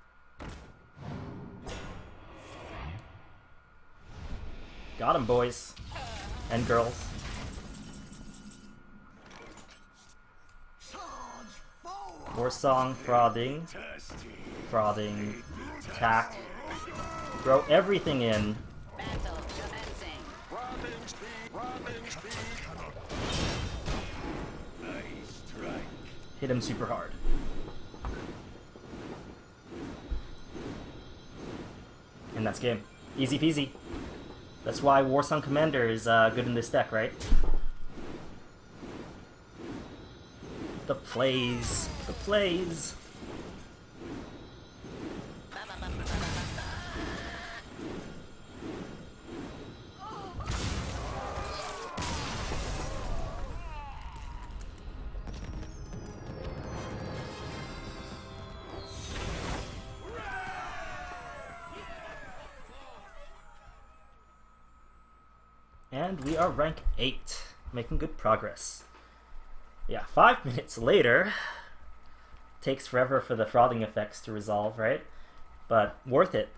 Got him, boys. And girls. Warsong, Frothing. Frothing. Attack. Throw everything in.
Battle commencing.
Hit him super hard. And that's game. Easy peasy. That's why Warsong Commander is good in this deck, right? The plays. The plays. And we are rank 8, making good progress. Yeah, 5 minutes later. Takes forever for the frothing effects to resolve, right? But worth it.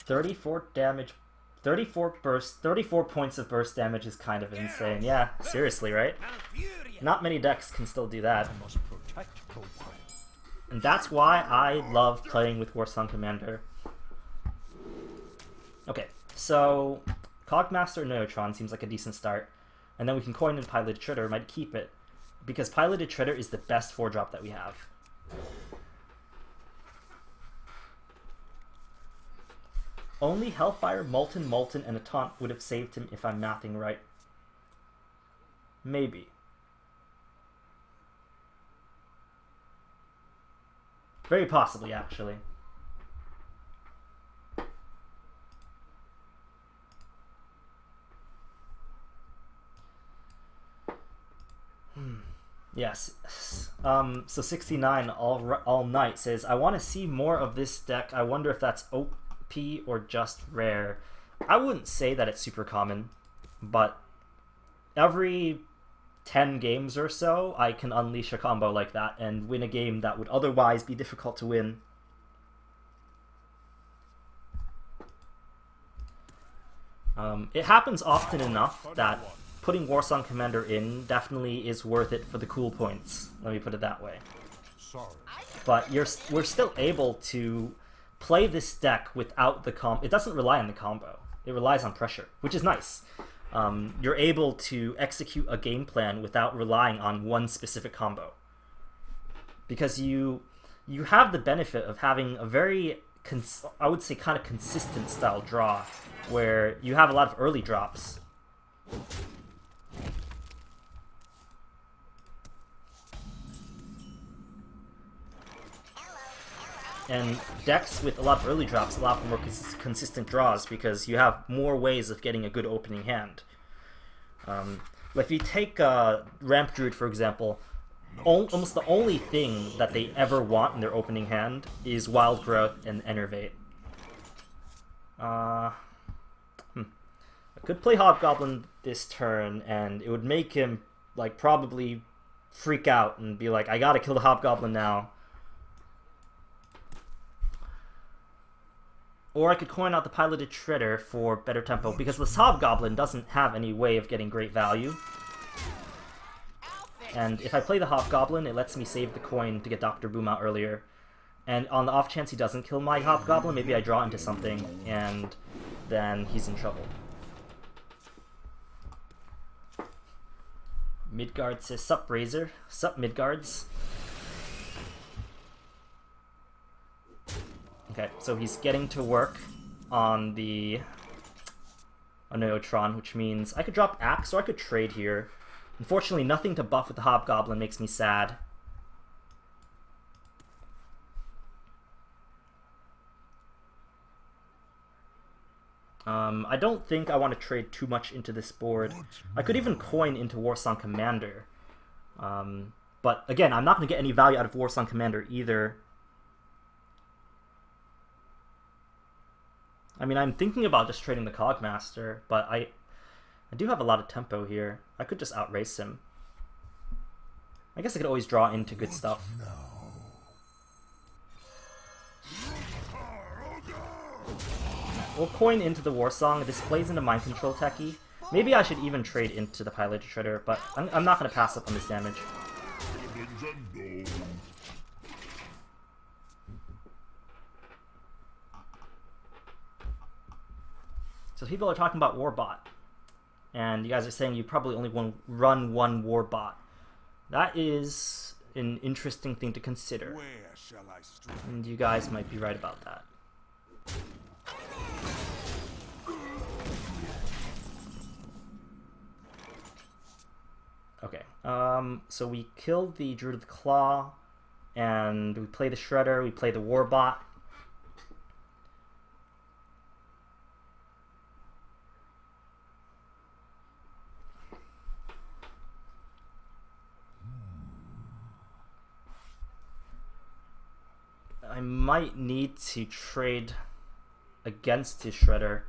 $34 damage, 34 burst, 34 points of burst damage is kind of insane. Yeah, seriously, right? Not many decks can still do that. And that's why I love playing with Warsong Commander. Okay, so Cogmaster Neutron seems like a decent start. And then we can coin in Piloted Shredder, might keep it. Because Piloted Shredder is the best 4-drop that we have. Only Hellfire, Molten, and a Taunt would have saved him if I'm mathing right. Maybe. Very possibly, actually. Yes. So 69 all night says, I want to see more of this deck. I wonder if that's OP or just rare. I wouldn't say that it's super common, but every 10 games or so, I can unleash a combo like that and win a game that would otherwise be difficult to win. It happens often enough that putting Warsong Commander in definitely is worth it for the cool points. Let me put it that way. But we're still able to play this deck without the combo. It doesn't rely on the combo. It relies on pressure, which is nice. You're able to execute a game plan without relying on one specific combo. Because you have the benefit of having a very, I would say, kind of consistent style draw, where you have a lot of early drops. And decks with a lot of early drops allow for more consistent draws because you have more ways of getting a good opening hand. If you take Ramp Druid, for example, almost the only thing that they ever want in their opening hand is Wild Growth and Enervate. I could play Hobgoblin this turn, and it would make him like probably freak out and be like, I gotta kill the Hobgoblin now. Or I could coin out the Piloted Shredder for better tempo, because this Hobgoblin doesn't have any way of getting great value. And if I play the Hobgoblin, it lets me save the coin to get Dr. Boom out earlier. And on the off chance he doesn't kill my Hobgoblin, maybe I draw into something, and then he's in trouble. Midgard says, sup Razor, sup Midgards. Okay, so he's getting to work on the Neutron, which means I could drop Axe or I could trade here. Unfortunately, nothing to buff with the Hobgoblin makes me sad. I don't think I want to trade too much into this board. I could even coin into Warsong Commander. But again, I'm not going to get any value out of Warsong Commander either. I mean, I'm thinking about just trading the Cogmaster, but I do have a lot of tempo here. I could just outrace him. I guess I could always draw into good stuff. We'll coin into the Warsong. This plays into Mind Control techie. Maybe I should even trade into the Piloted Shredder, but I'm not going to pass up on this damage. So people are talking about Warbot, and you guys are saying you probably only want to run one Warbot. That is an interesting thing to consider, and you guys might be right about that. Okay, so we killed the Druid of the Claw, and we play the Shredder, we play the Warbot. I might need to trade against his Shredder.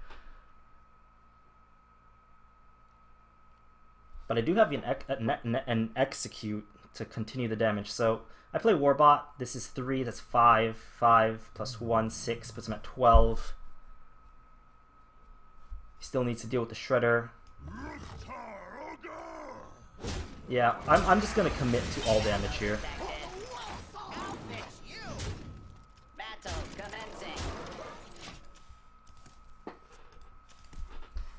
But I do have an execute to continue the damage. So I play Warbot. This is 3, that's 5. 5 plus 1, 6, puts him at 12. He still needs to deal with the Shredder. Yeah, I'm just gonna commit to all damage here.
Battle commencing.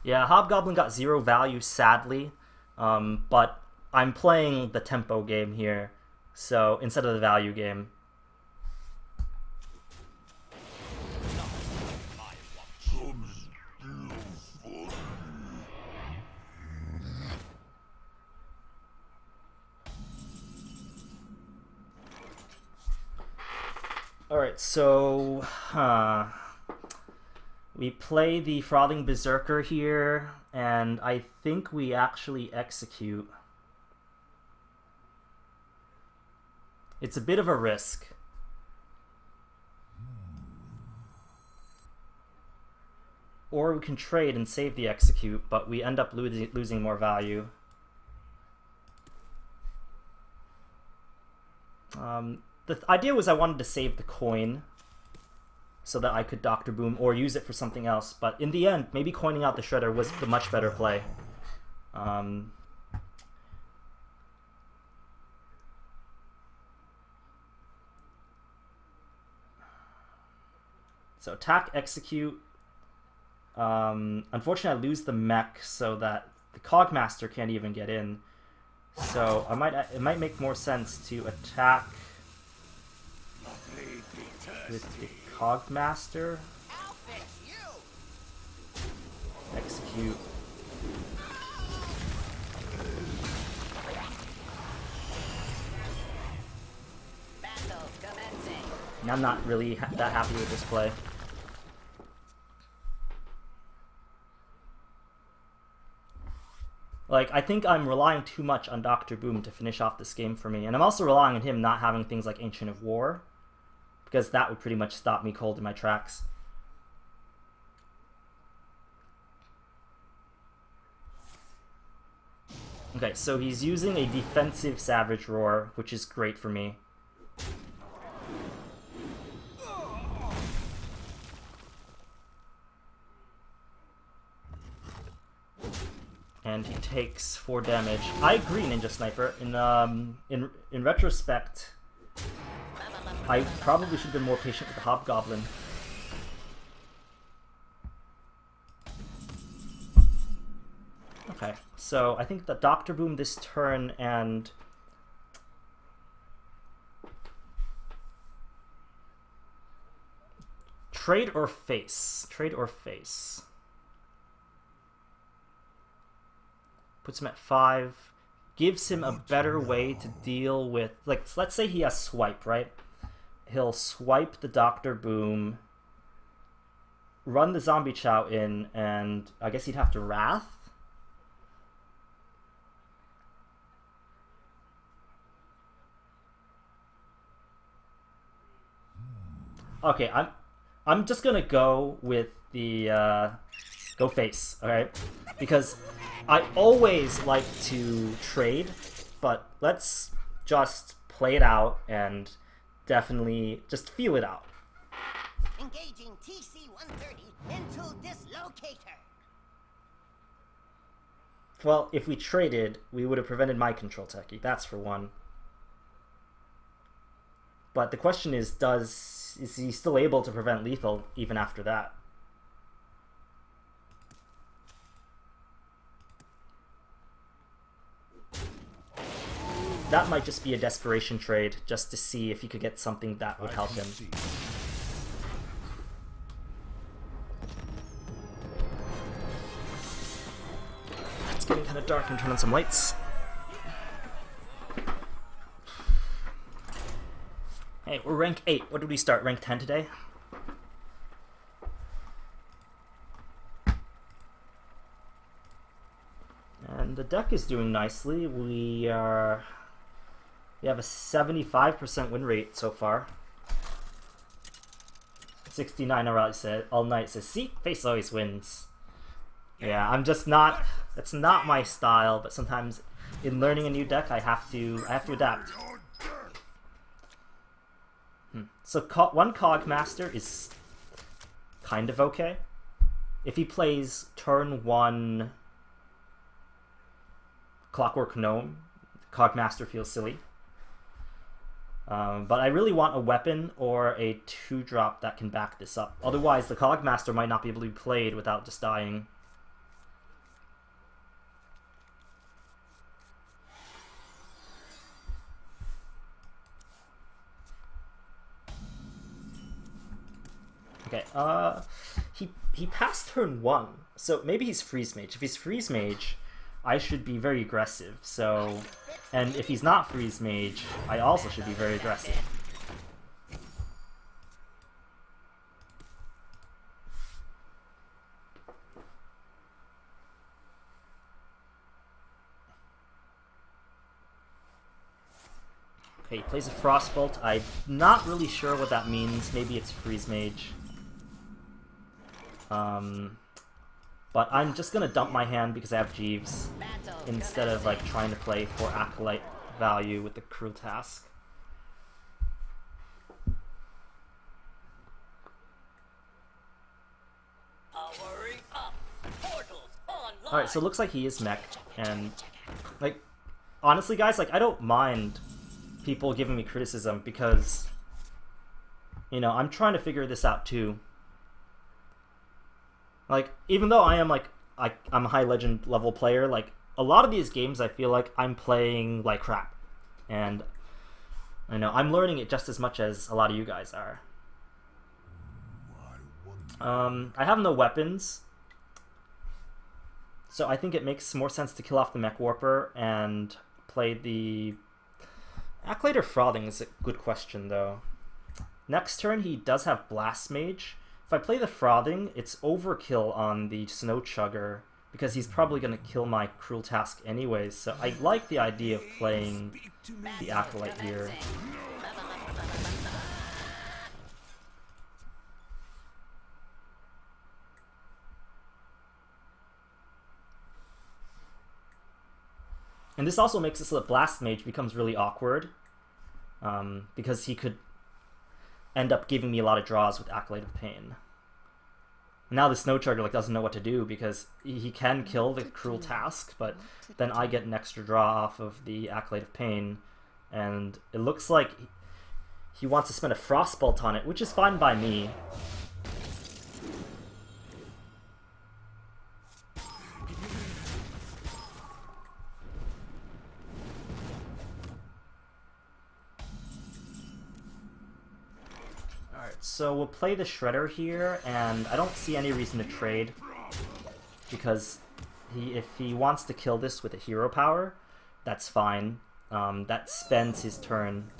Yeah, Hobgoblin got 0 value, sadly. But I'm playing the tempo game here, so instead of the value game. Alright, so we play the Frothing Berserker here, and I think we actually execute. It's a bit of a risk. Or we can trade and save the execute, but we end up losing more value. The idea was I wanted to save the coin so that I could Dr. Boom or use it for something else, but in the end, maybe coining out the Shredder was the much better play. So attack, execute. Unfortunately, I lose the mech so that the Cogmaster can't even get in. So it might make more sense to attack with the Cogmaster. Execute.
Battle commencing.
And I'm not really that happy with this play. Like, I think I'm relying too much on Dr. Boom to finish off this game for me. And I'm also relying on him not having things like Ancient of War, because that would pretty much stop me cold in my tracks. Okay, so he's using a defensive Savage Roar, which is great for me. And he takes 4 damage. I agree, Ninja Sniper. In retrospect, I probably should have been more patient with the Hobgoblin. Okay, so I think that Dr. Boom this turn and trade or face. Trade or face. Puts him at 5. Gives him a better way to deal with, like, let's say he has swipe, right? He'll swipe the Dr. Boom, run the Zombie Chow in, and I guess he'd have to Wrath. Okay, I'm just gonna go with the go face, alright? Because I always like to trade, but let's just play it out and definitely just feel it out.
Engaging TC-130 into dislocator.
Well, if we traded, we would have prevented my control techie, that's for one. But the question is he still able to prevent lethal even after that? That might just be a desperation trade, just to see if he could get something that would help him. It's getting kind of dark and turn on some lights. Hey, we're rank 8. What did we start? Rank 10 today? And the deck is doing nicely. We have a 75% win rate so far. 69 all night says, see, face always wins. Yeah, I'm just not, that's not my style, but sometimes in learning a new deck I have to adapt. So one Cogmaster is kind of okay. If he plays turn 1 Clockwork Gnome, Cogmaster feels silly. But I really want a weapon or a 2-drop that can back this up. Otherwise, the Cogmaster might not be able to be played without just dying. Okay, he passed turn 1, so maybe he's Freeze Mage. If he's Freeze Mage, I should be very aggressive, so... And if he's not Freeze Mage, I also should be very aggressive. Okay, he plays a Frostbolt. I'm not really sure what that means. Maybe it's Freeze Mage. But I'm just gonna dump my hand because I have Jeeves, instead of like trying to play for Acolyte value with the Cruel Task. Alright, so it looks like he is mech, and like, honestly guys, like I don't mind people giving me criticism because, you know, I'm trying to figure this out too. Like, even though I am like, I'm a high legend level player, like, a lot of these games I feel like I'm playing like crap. And, I know, I'm learning it just as much as a lot of you guys are. I have no weapons, so I think it makes more sense to kill off the Mech Warper and play the... Acolyte or Frothing is a good question, though. Next turn, he does have Blast Mage. If I play the Frothing, it's overkill on the Snow Chugger, because he's probably going to kill my Cruel Task anyways, so I like the idea of playing the Acolyte here. And this also makes it so that Blast Mage becomes really awkward, because he could end up giving me a lot of draws with Acolyte of Pain. Now the Snow Chugger like doesn't know what to do because he can kill the Cruel Task, but then I get an extra draw off of the Acolyte of Pain, and it looks like he wants to spend a Frostbolt on it, which is fine by me. So we'll play the Shredder here, and I don't see any reason to trade, because if he wants to kill this with a hero power, that's fine. That spends his turn.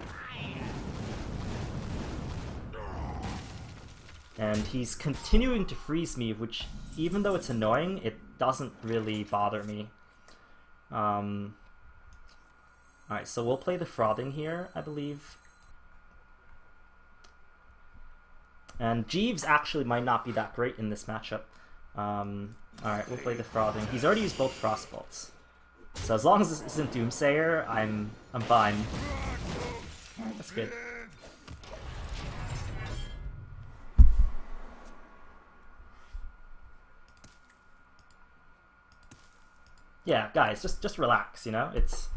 And he's continuing to freeze me, which, even though it's annoying, it doesn't really bother me. Alright, so we'll play the Frothing here, I believe. And Jeeves actually might not be that great in this matchup. Alright, we'll play the Frothing. He's already used both Frostbolts. So as long as this isn't Doomsayer, I'm fine. Alright, that's good. Yeah, guys, just relax, you know? It's